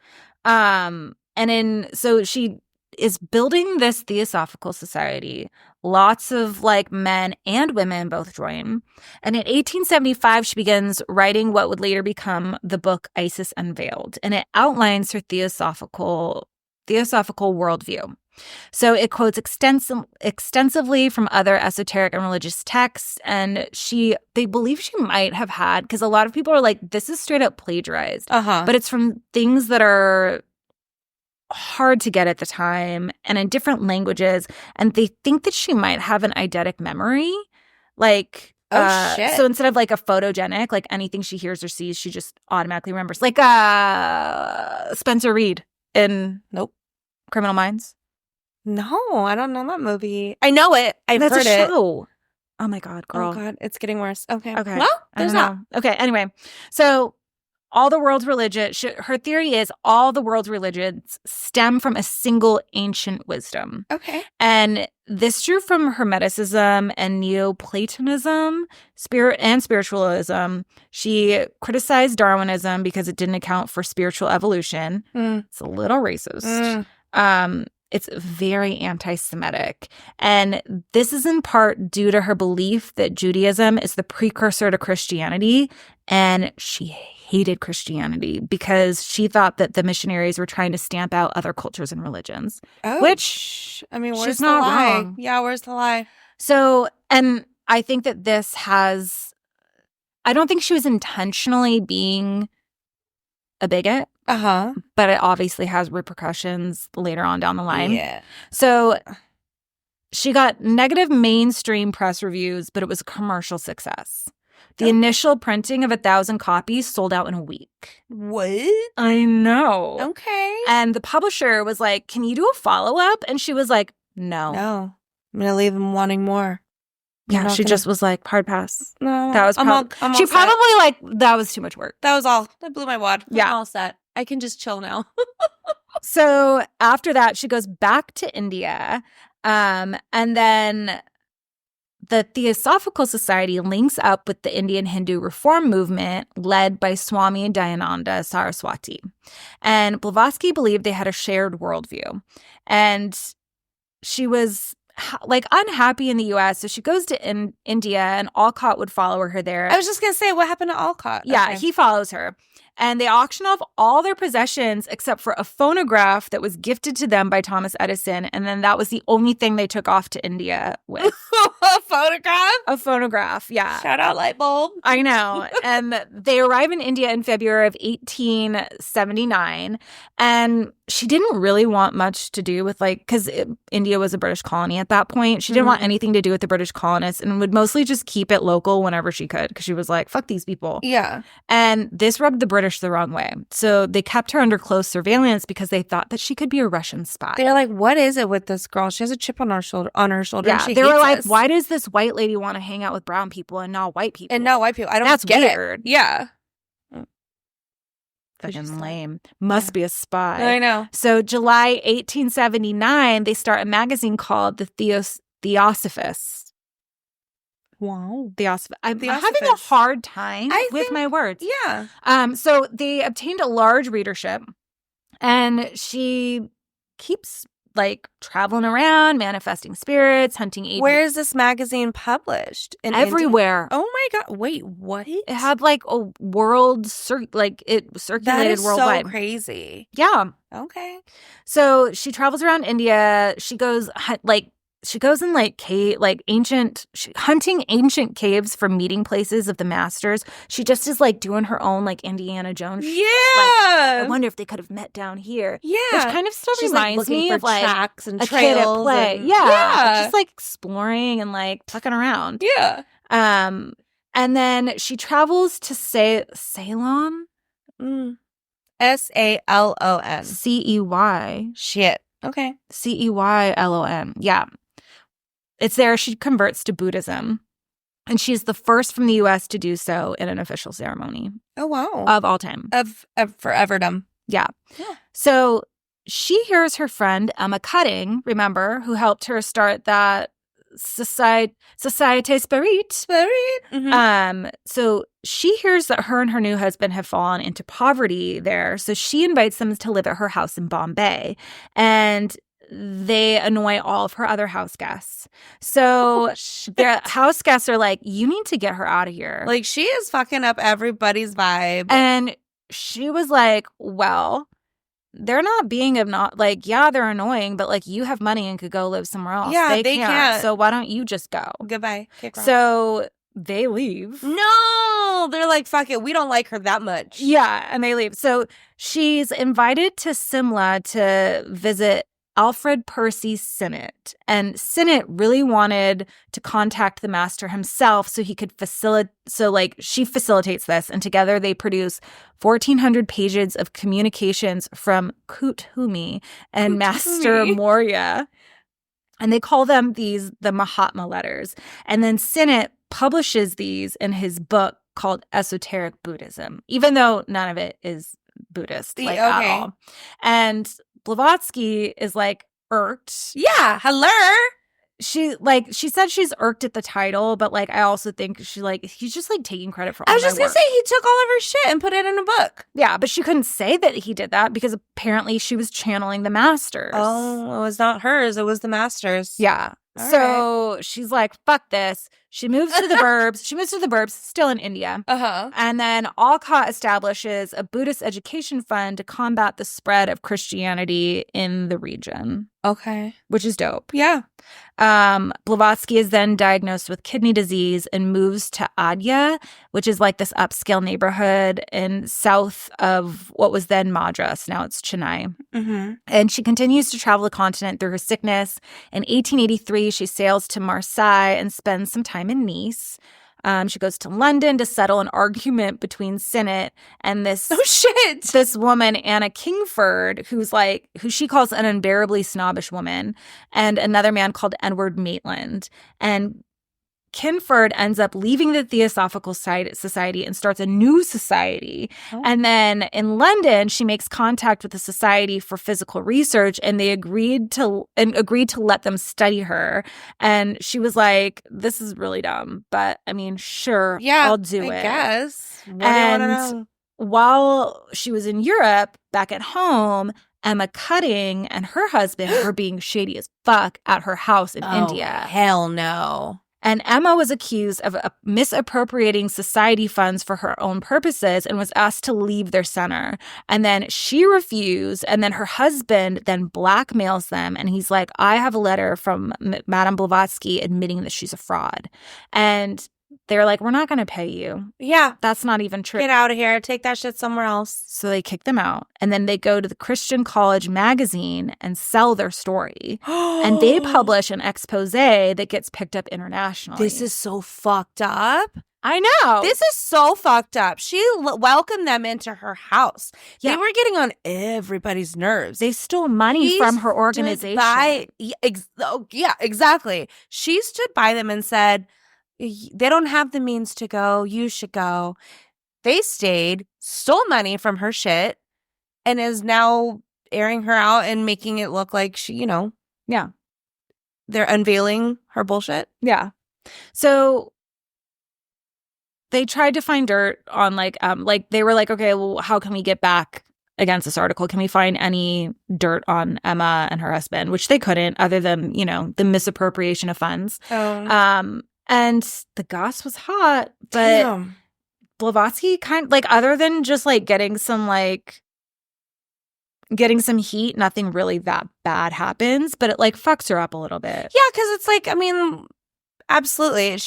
Okay. So she is building this Theosophical Society. Lots of like men and women both join. And in 1875, she begins writing what would later become the book Isis Unveiled. And it outlines her theosophical worldview. So it quotes extensively from other esoteric and religious texts. And they believe she might have had, because a lot of people are like, this is straight up plagiarized. But it's from things that are hard to get at the time and in different languages, and they think that she might have an eidetic memory, like shit. So instead of like a photogenic, like anything she hears or sees, she just automatically remembers, like Spencer Reed in Criminal Minds. No, I don't know that movie. I know it. I've heard it. Show. Oh my god, girl. Oh god, it's getting worse. Okay. Well, there's that. Okay, anyway, so all the world's religion, her theory is all the world's religions stem from a single ancient wisdom. Okay. And this drew from Hermeticism and Neoplatonism, spiritualism. She criticized Darwinism because it didn't account for spiritual evolution. It's a little racist. It's very anti-Semitic. And this is in part due to her belief that Judaism is the precursor to Christianity. And she hated Christianity because she thought that the missionaries were trying to stamp out other cultures and religions. Which, I mean, where's she's the not lie? wrong. Yeah, where's the lie? So, and I think that I don't think she was intentionally being a bigot. But it obviously has repercussions later on down the line. Yeah. So she got negative mainstream press reviews, but it was a commercial success. The initial printing of 1,000 copies sold out in a week. What? I know. Okay. And the publisher was like, can you do a follow-up? And she was like, no. No. I'm going to leave them wanting more. Yeah, she just was like, hard pass. No. That was probably like, that was too much work. That was all. That blew my wad. Yeah. I'm all set. I can just chill now. So after that, she goes back to India. And then the Theosophical Society links up with the Indian Hindu reform movement led by Swami Dayananda Saraswati. And Blavatsky believed they had a shared worldview. And she was like unhappy in the U.S., so she goes to India, and Alcott would follow her there. I was just going to say, what happened to Alcott? Yeah, he follows her. And they auction off all their possessions except for a phonograph that was gifted to them by Thomas Edison. And then that was the only thing they took off to India with. A photograph? A phonograph, yeah. Shout out light bulb. I know. And they arrive in India in February of 1879. And she didn't really want much to do with, like, because India was a British colony at that point. She didn't want anything to do with the British colonists and would mostly just keep it local whenever she could because she was like, fuck these people. Yeah. And this rubbed the British the wrong way. So they kept her under close surveillance because they thought that she could be a Russian spy. They're like, what is it with this girl? She has a chip on her shoulder. Yeah, and they were like, us. why does this white lady want to hang out with brown people and not white people? And not white people. I don't That's get weird. it. Yeah. Fucking lame. Must be a spy. I know. So July 1879, they start a magazine called the Theosophist. Wow. Theosophist. I'm having a Theosophist. hard time with think- my words. Yeah. So they obtained a large readership, and she keeps like traveling around, manifesting spirits, hunting agents. Where is this magazine published? In Everywhere. India? Oh my God. Wait, what? It had like a world, it circulated That is worldwide. so crazy. Yeah. Okay. So she travels around India. She goes in hunting ancient caves for meeting places of the masters. She just is like doing her own like Indiana Jones. Yeah. I wonder if they could have met down here. Yeah. Which kind of still She's like reminds looking me for of like tracks and a kid at trails. play. And, Yeah. Just like exploring and like fucking around. Yeah. And then she travels to Ceylon. Salon. Cey. Shit. Okay. Ceylon. Yeah. It's there she converts to Buddhism. And she's the first from the U.S. to do so in an official ceremony. Oh, wow. Of all time. Of foreverdom. Yeah. Yeah. So she hears her friend Emma Cutting, remember, who helped her start that Société Spirit. Mm-hmm. So she hears that her and her new husband have fallen into poverty there. So she invites them to live at her house in Bombay. And they annoy all of her other house guests. So the house guests are like, you need to get her out of here. Like, she is fucking up everybody's vibe. And she was like, well, they're not being yeah, they're annoying, but like you have money and could go live somewhere else. Yeah, they can't. So why don't you just go? Goodbye. Kick rock. So they leave. No, they're like, fuck it. We don't like her that much. Yeah, and they leave. So she's invited to Simla to visit Alfred Percy Sinnett. And Sinnett really wanted to contact the master himself so he could she facilitates this. And together they produce 1,400 pages of communications from Kuthumi and Master Morya. And they call them the Mahatma letters. And then Sinnett publishes these in his book called Esoteric Buddhism, even though none of it is Buddhist at all. And Blavatsky is like irked. Yeah, hello. She said she's irked at the title, but like I also think he's just like taking credit for all I was my just gonna work. say he took all of her shit and put it in a book. Yeah, but she couldn't say that he did that because apparently she was channeling the masters. Oh, it was not hers, it was the masters. Yeah. All So she's like, fuck this. She moves to the burbs. Still in India. Uh-huh. And then Alcott establishes a Buddhist education fund to combat the spread of Christianity in the region. Okay. Which is dope. Yeah. Blavatsky is then diagnosed with kidney disease and moves to Adya, which is like this upscale neighborhood in south of what was then Madras. Now it's Chennai. Mm-hmm. And she continues to travel the continent through her sickness. In 1883, she sails to Marseille and spends some time in Nice. She goes to London to settle an argument between Sinnett and this woman, Anna Kingford, who she calls an unbearably snobbish woman, and another man called Edward Maitland. And Kingford ends up leaving the Theosophical Society and starts a new society. Oh. And then in London, she makes contact with the Society for Physical Research, and they agreed to let them study her. And she was like, "This is really dumb, but I mean, sure, yeah, I'll do it." I guess. What and do you want to know? While she was in Europe, back at home, Emma Cutting and her husband were being shady as fuck at her house in India. Hell no. And Emma was accused of misappropriating society funds for her own purposes and was asked to leave their center. And then she refused. And then her husband then blackmails them. And he's like, I have a letter from Madame Blavatsky admitting that she's a fraud. And they're like, we're not going to pay you. Yeah. That's not even true. Get out of here. Take that shit somewhere else. So they kick them out. And then they go to the Christian College magazine and sell their story. And they publish an expose that gets picked up internationally. This is so fucked up. I know. This is so fucked up. She welcomed them into her house. Yeah. They were getting on everybody's nerves. They stole money from her organization. Yeah, exactly. She stood by them and said, they don't have the means to go. You should go. They stayed, stole money from her shit, and is now airing her out and making it look like she, Yeah. They're unveiling her bullshit. Yeah. So they tried to find dirt on they were like, okay, well, how can we get back against this article? Can we find any dirt on Emma and her husband? Which they couldn't, other than, the misappropriation of funds. Oh. And the goss was hot, but Damn. Blavatsky other than just getting some heat, nothing really that bad happens, but it fucks her up a little bit. Yeah, because it's absolutely.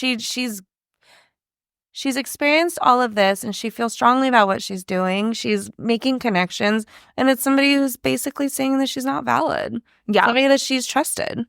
She's experienced all of this and she feels strongly about what she's doing. She's making connections, and it's somebody who's basically saying that she's not valid. Yeah. Somebody that she's trusted.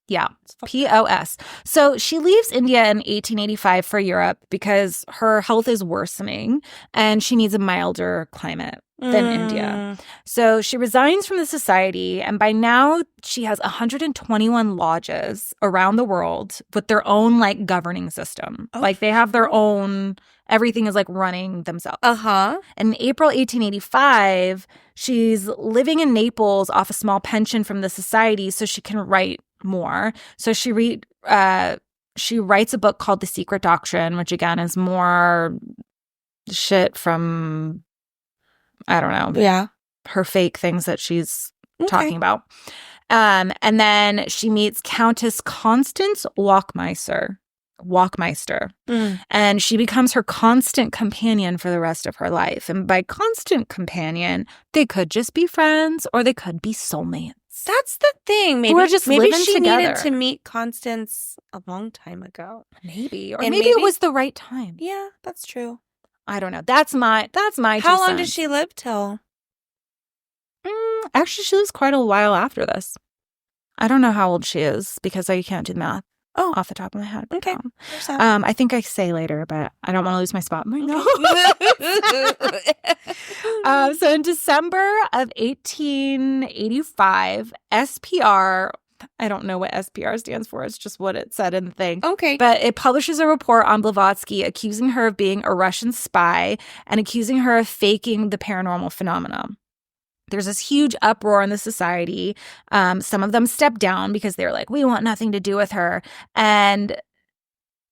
Yeah. POS. So she leaves India in 1885 for Europe because her health is worsening and she needs a milder climate than India. So she resigns from the society, and by now she has 121 lodges around the world with their own governing system. Oh, they have their own, everything is running themselves. Uh-huh. And in April 1885, she's living in Naples off a small pension from the society so she can write more. So she writes a book called The Secret Doctrine, which again is more shit from, I don't know. Yeah. Her fake things that she's talking about. And then she meets Countess Constance Walkmeister. And she becomes her constant companion for the rest of her life. And by constant companion, they could just be friends or they could be soulmates. That's the thing. Maybe we're just living she together. Needed to meet Constance a long time ago. Maybe. Or maybe it was the right time. Yeah, that's true. I don't know. That's my How long did she live till? Actually, she lives quite a while after this. I don't know how old she is because I can't do the math off the top of my head. Okay. I think I say later, but I don't want to lose my spot. No. So in December of 1885, SPR, I don't know what SPR stands for. It's just what it said in the thing. Okay. But it publishes a report on Blavatsky accusing her of being a Russian spy and accusing her of faking the paranormal phenomena. There's this huge uproar in the society. Some of them step down because they're like, we want nothing to do with her. And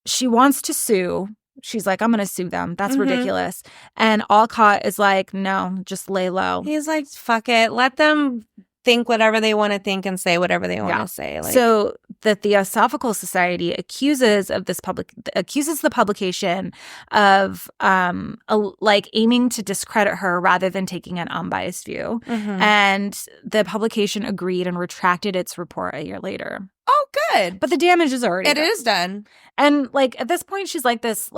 she wants to sue. She's like, I'm going to sue them. That's ridiculous. And Alcott is like, no, just lay low. He's like, fuck it. Let them think whatever they want to think and say whatever they want to say. So the Theosophical Society accuses the publication of aiming to discredit her rather than taking an unbiased view. And the publication agreed and retracted its report a year later. Oh, good. But the damage is already done. It is done. And at this point, she's this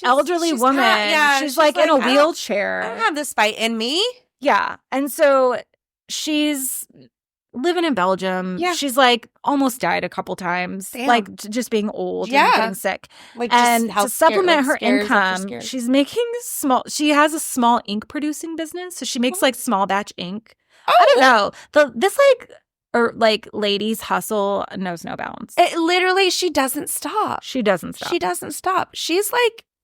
elderly woman. She's in a wheelchair. I don't have this fight in me. Yeah. And so she's living in Belgium. Yeah. She's almost died a couple times. Damn. Just being old and getting sick. And to supplement her income, she's making she has a small ink producing business. So she makes small batch ink. Oh. I don't know. This ladies hustle knows no bounds. It literally, she doesn't stop. She doesn't stop. She's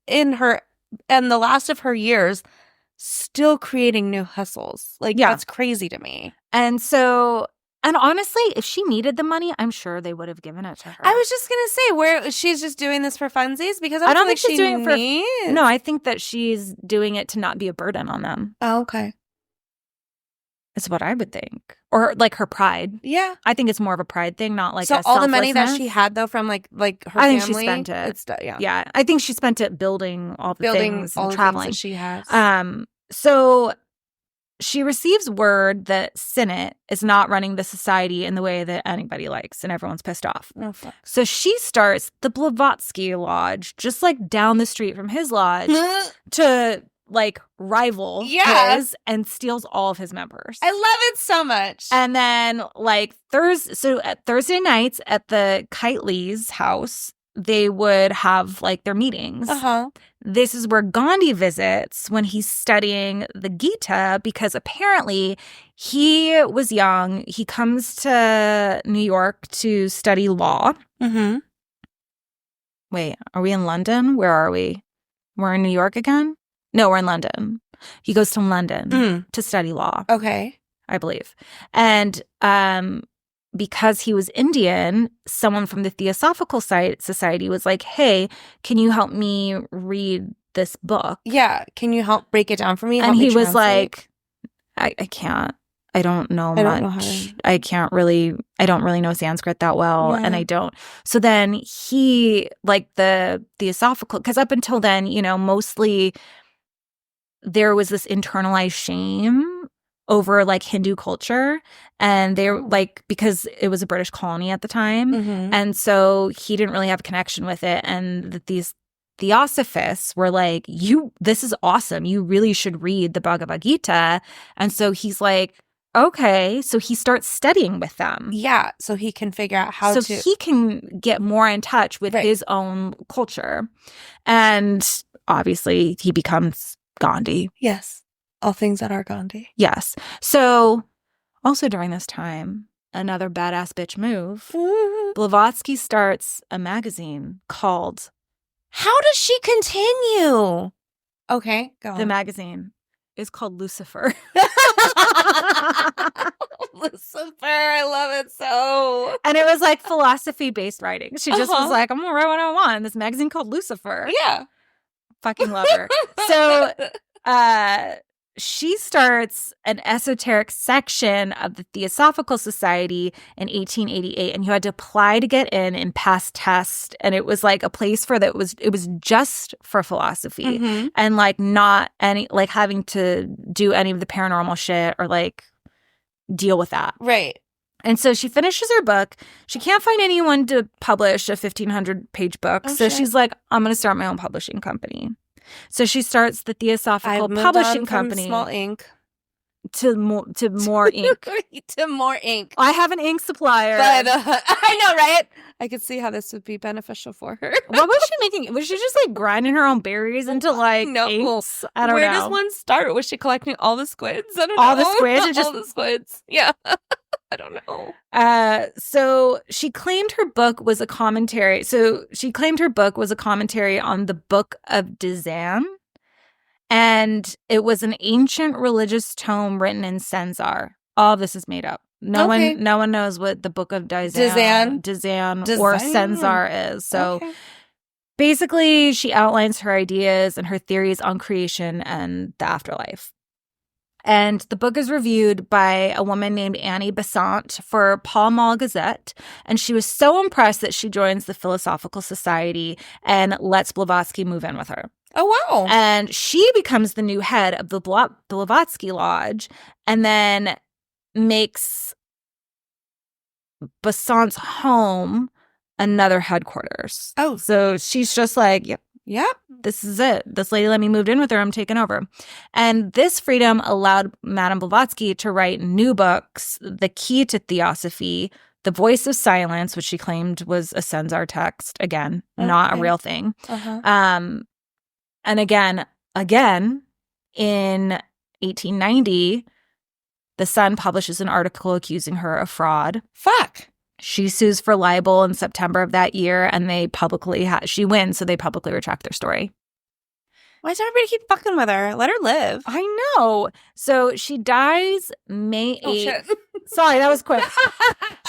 in the last of her years, still creating new hustles. That's crazy to me. And so, and honestly, if she needed the money, I'm sure they would have given it to her. I was just going to say, where she's just doing this for funsies? Because I don't think she's doing it for... No, I think that she's doing it to not be a burden on them. Oh, okay. is what I would think. Or like her pride. Yeah. I think it's more of a pride thing, not like so a all the money that selflessness. she had though from like her I family, think she spent it. It's, yeah. Yeah. I think she spent it building all the things all and the traveling. things that she has. So she receives word that Sinnott is not running the society in the way that anybody likes, and everyone's pissed off. Oh, fuck. So she starts the Blavatsky Lodge, just like down the street from his lodge, to like rival his, and steals all of his members. I love it so much. And then like Thursday nights at the Kiteleys' house, they would have like their meetings. This is where Gandhi visits when he's studying the Gita, because apparently he was young. He comes to New York to study law. Wait, are we in London? Where are we? We're in New York again? No, we're in London. He goes to London to study law. Okay. I believe. And because he was Indian, someone from the Theosophical Society was like, hey, can you help me read this book? Yeah. Can you help break it down for me? And he was like, I can't. I don't know much. I don't really know Sanskrit that well. Yeah. And I don't. So then he, like the Theosophical, because up until then, you know, mostly there was this internalized shame over like Hindu culture, and they're like, because it was a British colony at the time, and so he didn't really have a connection with it, and these Theosophists were like, this is awesome, you really should read the Bhagavad Gita. And so he's like, okay, so he starts studying with them, so he can figure out how so he can get more in touch with his own culture, and obviously he becomes Gandhi. Yes. All things that are Gandhi. Yes. So also during this time, another badass bitch move, Blavatsky starts a magazine called... How does she continue? Okay, go on. The magazine is called Lucifer. Lucifer, I love it so. And it was like philosophy-based writing. She just was like, I'm going to write what I want in this magazine called Lucifer. Yeah. Fucking love her. So she starts an esoteric section of the Theosophical Society in 1888, and you had to apply to get in and pass tests. And it was like a place it was just for philosophy, and like not any, like having to do any of the paranormal shit or like deal with that. Right. And so she finishes her book. She can't find anyone to publish a 1,500-page book. So she's like, I'm going to start my own publishing company. So she starts the Theosophical Publishing Company. Small ink to more ink. To more ink. I have an ink supplier. But, I know, right? I could see how this would be beneficial for her. What was she making? Was she just like grinding her own berries into like inks? I don't know. Where does one start? Was she collecting all the squids? I don't know. All the squids? All the squids. Yeah. I don't know. So she claimed her book was a commentary. on the Book of Dizan. And it was an ancient religious tome written in Senzar. All of this is made up. No one knows what the Book of Dizan or Senzar is. So basically, she outlines her ideas and her theories on creation and the afterlife. And the book is reviewed by a woman named Annie Besant for Pall Mall Gazette. And she was so impressed that she joins the Philosophical Society and lets Blavatsky move in with her. Oh, wow. And she becomes the new head of the Blavatsky Lodge, and then makes Besant's home another headquarters. Oh. So she's just like, yep, this is it. This lady let me move in with her. I'm taking over. And this freedom allowed Madame Blavatsky to write new books, The Key to Theosophy, The Voice of Silence, which she claimed was a Senzar text. Again, not a real thing. And again, in 1890, The Sun publishes an article accusing her of fraud. Fuck. She sues for libel in September of that year, and they publicly she wins, so they publicly retract their story. Why does everybody keep fucking with her? Let her live. I know. So she dies May 8th. Oh, shit. Sorry, that was quick.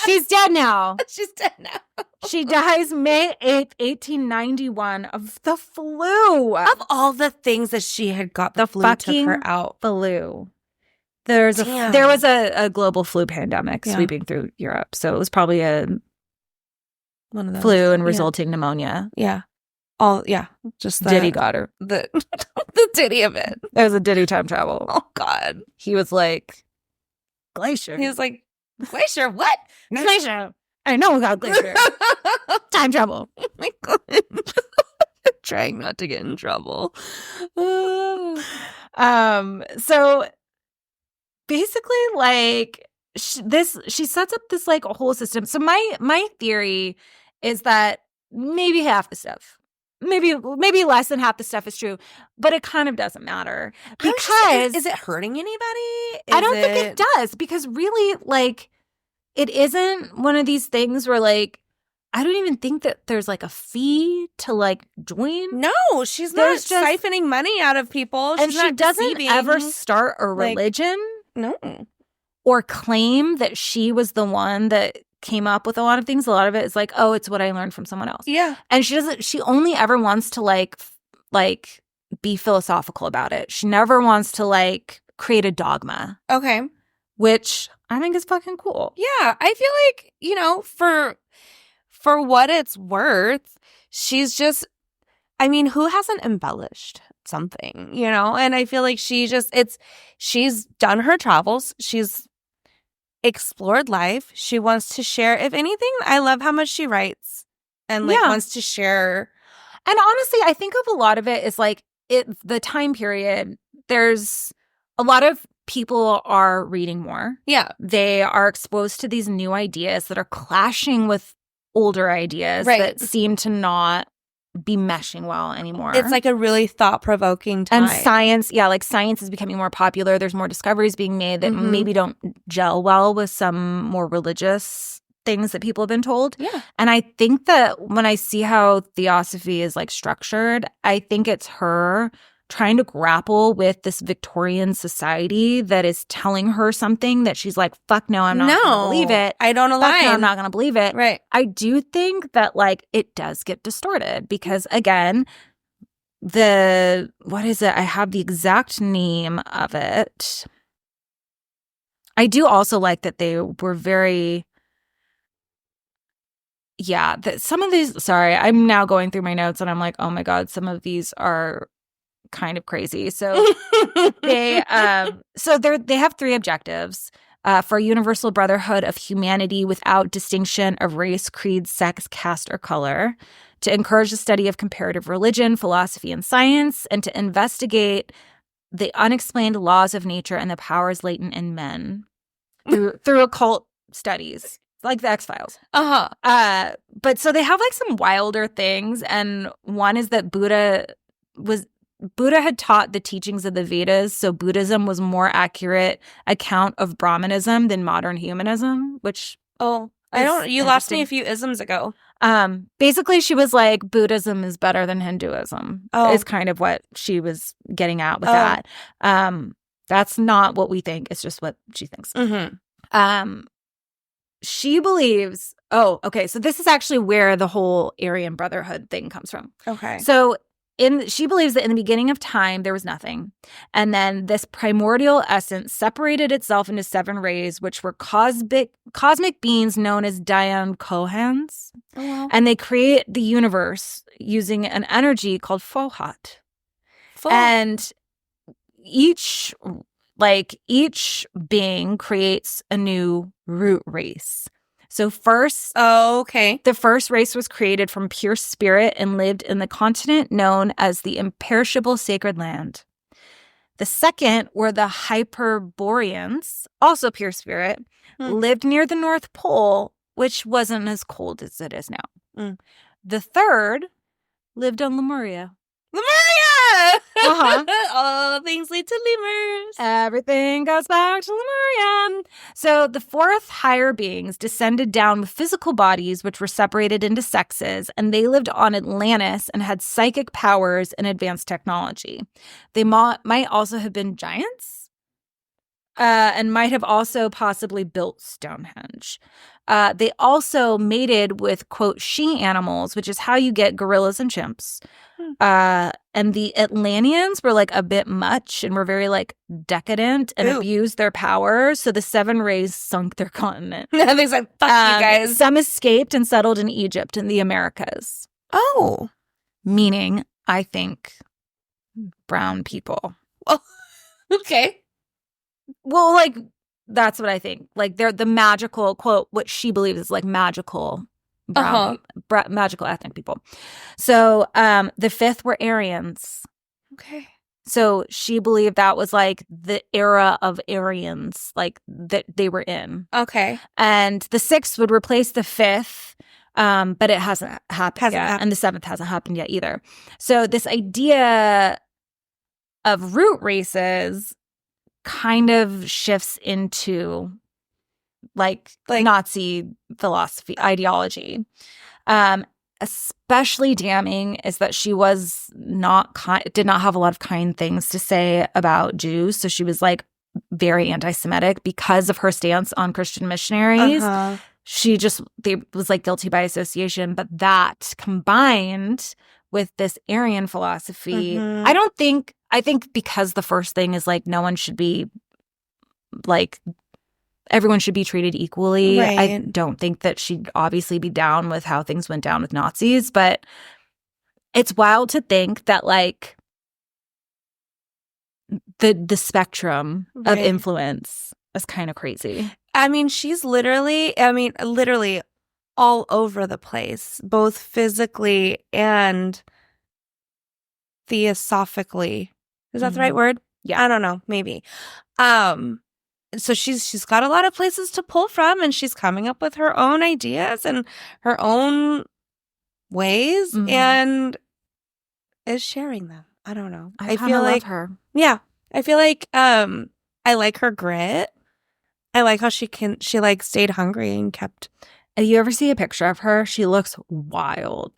She's dead now. She's dead now. She dies May 8th, 1891 of the flu. Of all the things that she had got, the flu took her out. Flu. there Damn. was a global flu pandemic Yeah. sweeping through Europe, so it was probably a One of those. flu and resulting pneumonia. Yeah. Just Diddy got her. the Diddy of it. It was a Diddy time travel. Oh God. He was like, Glacier. He was like, Glacier, what? Glacier. I know about Glacier. Time travel. Oh my God. Trying not to get in trouble. So basically, like, she sets up this like whole system. So my theory is that maybe half the stuff, maybe less than half the stuff is true, but it kind of doesn't matter because is it hurting anybody? I don't think it does, because really, like, it isn't one of these things where, like, I don't even think that there's like a fee to like join. No, she's not siphoning money out of people. And she doesn't ever start a religion. No. Or claim that she was the one that came up with a lot of things. A lot of it is like, oh, it's what I learned from someone else. Yeah. And she only ever wants to like be philosophical about it. She never wants to like create a dogma. Okay. Which I think is fucking cool. Yeah. I feel like, you know, for what it's worth, she's just, I mean, who hasn't embellished something, you know? And I feel like she's done her travels. She's explored life. She wants to share. If anything, I love how much she writes and like wants to share. And honestly, I think of a lot of it is like the time period. There's a lot of people are reading more. Yeah. They are exposed to these new ideas that are clashing with older ideas that seem to not be meshing well anymore. It's like a really thought-provoking time. And science is becoming more popular. There's more discoveries being made that maybe don't gel well with some more religious things that people have been told. Yeah. And I think that when I see how theosophy is like structured, I think it's her trying to grapple with this Victorian society that is telling her something that she's like, fuck no, I'm not going to believe it. I don't align. Fuck no, I'm not going to believe it. Right. I do think that like it does get distorted because again, what is it? I have the exact name of it. I do also like that they were very... Yeah, some of these... Sorry, I'm now going through my notes and I'm like, oh my God, some of these are kind of crazy. So they have 3 objectives for a universal brotherhood of humanity without distinction of race, creed, sex, caste, or color, to encourage the study of comparative religion, philosophy, and science, and to investigate the unexplained laws of nature and the powers latent in men through occult studies. Like the X-Files. But so they have like some wilder things, and one is that Buddha had taught the teachings of the Vedas, so Buddhism was more accurate account of Brahmanism than modern humanism, which you lost me a few isms ago. Basically she was like, Buddhism is better than Hinduism. Is kind of what she was getting at with that. That's not what we think, it's just what she thinks. She believes, so this is actually where the whole Aryan Brotherhood thing comes from. Okay. So she believes that in the beginning of time, there was nothing. And then this primordial essence separated itself into 7 rays, which were cosmic beings known as Dayan Kohans. Oh, wow. And they create the universe using an energy called Fohat. And each being creates a new root race. So the first race was created from pure spirit and lived in the continent known as the imperishable sacred land. The second were the Hyperboreans, also pure spirit, lived near the North Pole, which wasn't as cold as it is now. The third lived on Lemuria. All things lead to lemurs. Everything goes back to Lemuria. So the 4th higher beings descended down with physical bodies, which were separated into sexes, and they lived on Atlantis and had psychic powers and advanced technology. They might also have been giants and might have also possibly built Stonehenge. They also mated with, quote, she animals, which is how you get gorillas and chimps. And the Atlanteans were like a bit much and were very like decadent and abused their powers. So the Seven Rays sunk their continent. And they said, fuck you guys. Some escaped and settled in Egypt and the Americas. Oh. Meaning, I think, brown people. Well, okay. Well, like, that's what I think. Like, they're the magical, quote, what she believes is like magical brown, magical ethnic people. So the fifth were Aryans. Okay. So she believed that was like the era of Aryans, like that they were in. Okay. And the sixth would replace the fifth, but it hasn't happened yet. And the seventh hasn't happened yet either. So this idea of root races kind of shifts into like Nazi philosophy, ideology. Especially damning is that she was did not have a lot of kind things to say about Jews. So she was like very anti-Semitic because of her stance on Christian missionaries. She was like guilty by association. But that combined with this Aryan philosophy, I think because the first thing is like no one should be like, everyone should be treated equally. Right. I don't think that she'd obviously be down with how things went down with Nazis, but it's wild to think that like the spectrum of influence is kind of crazy. I mean, she's literally all over the place, both physically and theosophically. Is that the right word? Yeah. I don't know. Maybe. So she's got a lot of places to pull from, and she's coming up with her own ideas and her own ways and is sharing them. I don't know. I feel like love her. Yeah. I feel like I like her grit. I like how she like stayed hungry and kept. You ever see a picture of her? She looks wild.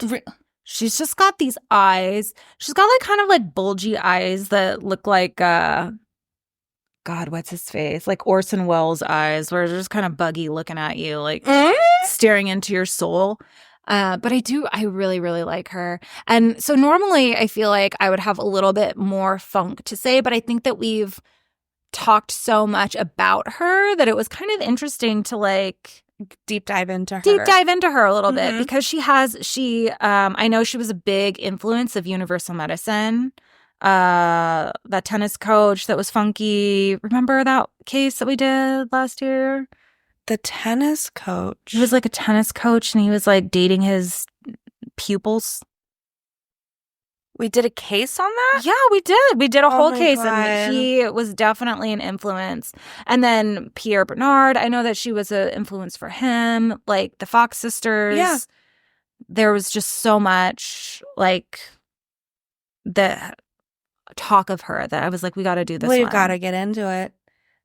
She's just got these eyes. She's got like kind of like bulgy eyes that look like God, what's his face? Like Orson Welles' eyes, where they're just kind of buggy looking at you, like staring into your soul. But I really, really like her. And so normally I feel like I would have a little bit more funk to say, but I think that we've talked so much about her that it was kind of interesting to like deep dive into her a little bit, because I know she was a big influence of universal medicine. That tennis coach that was funky. Remember that case that we did last year? The tennis coach. He was like a tennis coach and he was like dating his pupils. We did a case on that? Yeah, we did. We did a whole case. God. And he was definitely an influence. And then Pierre Bernard, I know that she was an influence for him. Like the Fox sisters. Yeah. There was just so much like the talk of her that I was like, we got to do this. We've got to get into it.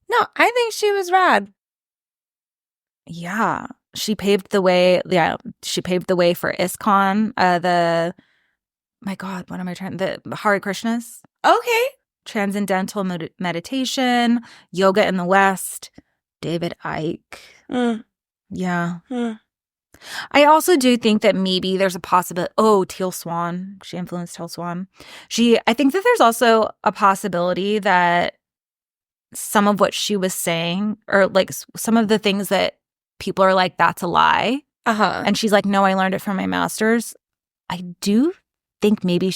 No, I think she was rad. Yeah. She paved the way. Yeah. She paved the way for ISKCON. The Hare Krishnas. Okay. Transcendental meditation, yoga in the West, David Icke. Yeah. I also do think that maybe there's a possibility. Oh, Teal Swan. She influenced Teal Swan. I think that there's also a possibility that some of what she was saying, or like some of the things that people are like, that's a lie. And she's like, no, I learned it from my master's. I do think maybe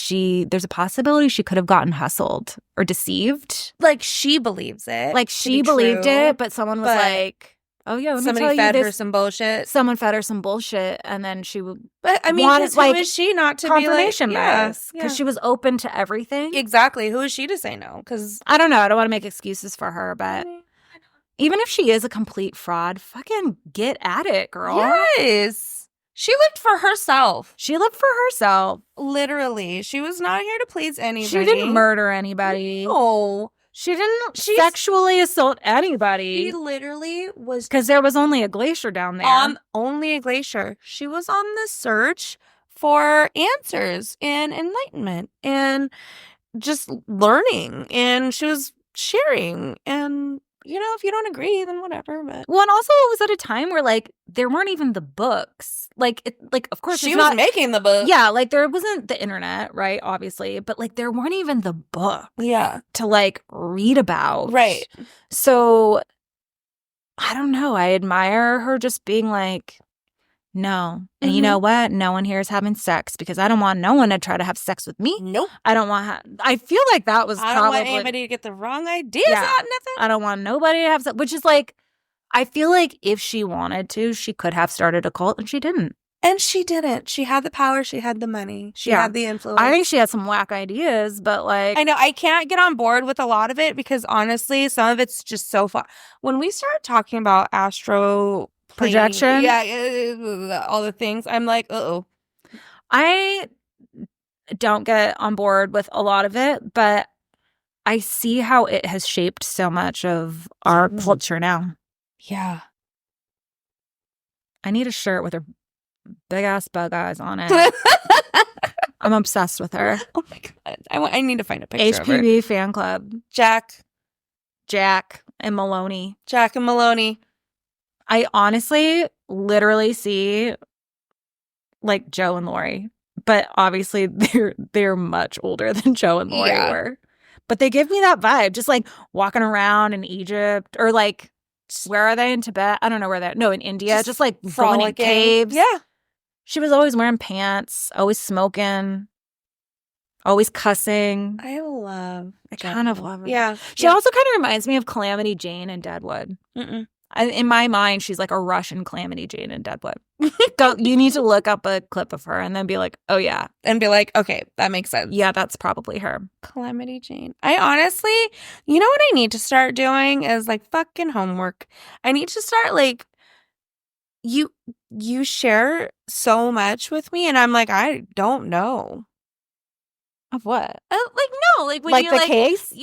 there's a possibility she could have gotten hustled or deceived. Like she believes it. Like she believed it, but someone was like, oh yeah, somebody fed her some bullshit. Someone fed her some bullshit, and then she would. But I mean, who is she not to confirmation be like, bias? Because she was open to everything. Exactly. Who is she to say no? Because I don't know. I don't want to make excuses for her, but even if she is a complete fraud, fucking get at it, girl. Yes. She lived for herself. Literally. She was not here to please anybody. She didn't murder anybody. No. She didn't sexually assault anybody. She literally was. Because there was only a glacier down there. Only a glacier. She was on the search for answers and enlightenment and just learning. And she was sharing. And if you don't agree, then whatever. But Well, and also it was at a time where like there weren't even the books. Like of course she was making the book. Yeah, like there wasn't the internet, right? Obviously, but like there weren't even the book. Yeah. To like read about. Right. So I don't know. I admire her just being like, no. And you know what? No one here is having sex because I don't want no one to try to have sex with me. Nope. I don't want I feel like that was I don't want anybody to get the wrong ideas about nothing. I don't want nobody to have sex, which is like, I feel like if she wanted to, she could have started a cult and she didn't. And she didn't. She had the power. She had the money. She had the influence. I think she had some whack ideas, but like... I know. I can't get on board with a lot of it because honestly, some of it's just so far. When we start talking about astro... projection? Yeah, all the things. I'm like, uh-oh. I don't get on board with a lot of it, but I see how it has shaped so much of our culture now. Yeah. I need a shirt with her big-ass bug eyes on it. I'm obsessed with her. Oh, my God. I need to find a picture of her. HPV fan club. Jack, and Maloney. Jack and Maloney. I honestly literally see like Joe and Lori, but obviously they're much older than Joe and Lori were. But they give me that vibe, just like walking around in Egypt or like, where are they in Tibet? I don't know where they're. No, in India, just like going in caves. Yeah. She was always wearing pants, always smoking, always cussing. I kind of love her. Yeah. She also kind of reminds me of Calamity Jane in Deadwood. In my mind, she's like a Russian Calamity Jane in Deadwood. You need to look up a clip of her and then be like, oh, yeah. And be like, okay, that makes sense. Yeah, that's probably her. Calamity Jane. I honestly, you know what I need to start doing is like fucking homework. I need to start like, you share so much with me and I'm like, I don't know. Of what? Like, no. Like, when like you the like, case?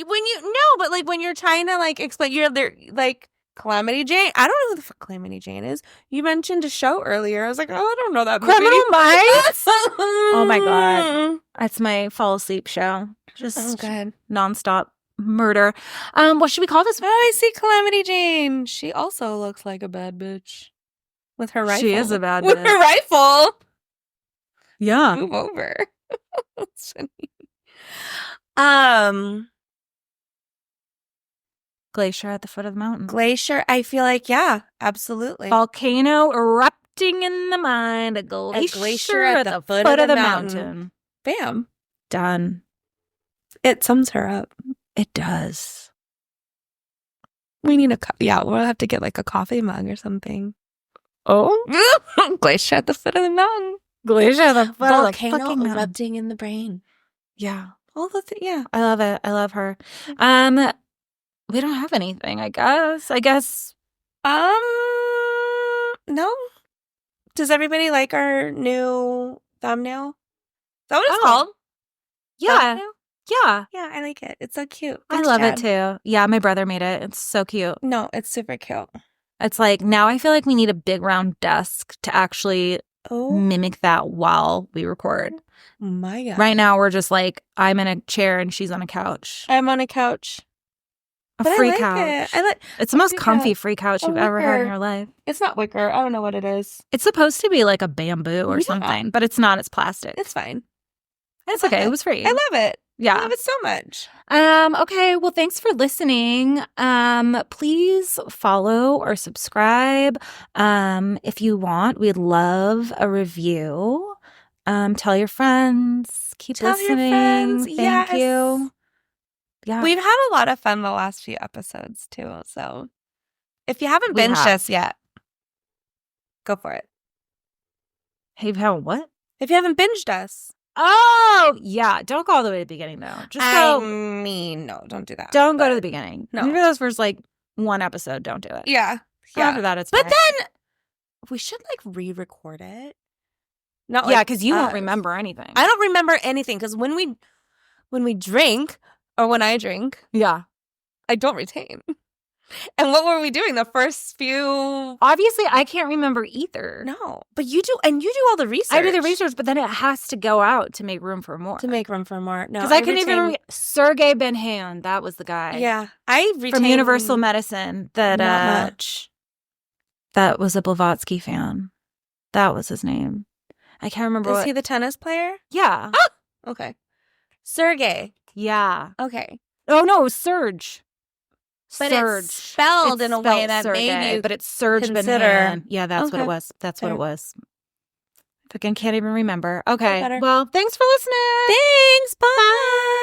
But like when you're trying to like explain, you're there, like, Calamity Jane. I don't know who the fuck Calamity Jane is. You mentioned a show earlier. I was like, oh, I don't know that movie. Criminal Minds? Oh my God. That's my fall asleep show. Just good. Nonstop murder. What should we call this? Oh, I see Calamity Jane. She also looks like a bad bitch. With her rifle. She is a bad bitch. With her rifle. Yeah. Move over. That's funny. Glacier at the foot of the mountain. Glacier, I feel like, yeah, absolutely. Volcano erupting in the mind. A glacier at the foot of the mountain. Bam. Done. It sums her up. It does. We need we'll have to get like a coffee mug or something. Oh? Glacier at the foot of the mountain. Glacier at the foot Volcano of the fucking mountain. erupting in the brain. Yeah. All the yeah. I love it. I love her. We don't have anything, I guess. No. Does everybody like our new thumbnail? Is that what it's called? Yeah. Thumbnail? Yeah. Yeah, I like it. It's so cute. Thanks, I love it too. Yeah, my brother made it. It's so cute. No, it's super cute. It's like, now I feel like we need a big round desk to actually mimic that while we record. Oh my God. Right now, we're just like, I'm in a chair and she's on a couch. I'm on a couch. A free couch. It's the most comfy free couch you've ever had in your life. It's not wicker. I don't know what it is. It's supposed to be like a bamboo or something, but it's not. It's plastic. It's fine. It's okay. It was free. I love it. Yeah. I love it so much. Okay. Well, thanks for listening. Please follow or subscribe. If you want, we'd love a review. Tell your friends. Keep listening. Thank you. Yeah. We've had a lot of fun the last few episodes too. So if you haven't binged us yet, go for it. Hey, you haven't what? If you haven't binged us. Oh, yeah. Don't go all the way to the beginning, though. Just go. No, don't do that. Don't go to the beginning. No. Maybe those first, like, one episode, don't do it. Yeah. After that, it's But fine. then we should, like, re-record it. Not because you won't remember anything. I don't remember anything, because when we drink, or when I drink, yeah, I don't retain. And what were we doing the first few? Obviously, I can't remember either. No, but you do, and you do all the research. I do the research, but then it has to go out to make room for more. to make room for more. No, Because I couldn't even remember. Sergey Ben-Han, that was the guy. Yeah, I retain from Universal Medicine that not much. That was a Blavatsky fan. That was his name. I can't remember. Is he the tennis player? Yeah. Okay. Sergey. Yeah. Okay. Oh no, it was Serge. But Serge. it's spelled in a way spelled that Sergey, made you but it's Serge consider. Ben-Han. Yeah, that's what Okay. it was. That's what Fair. it was. Fucking can't even remember. Okay. Better. Well, thanks for listening. Thanks. Bye.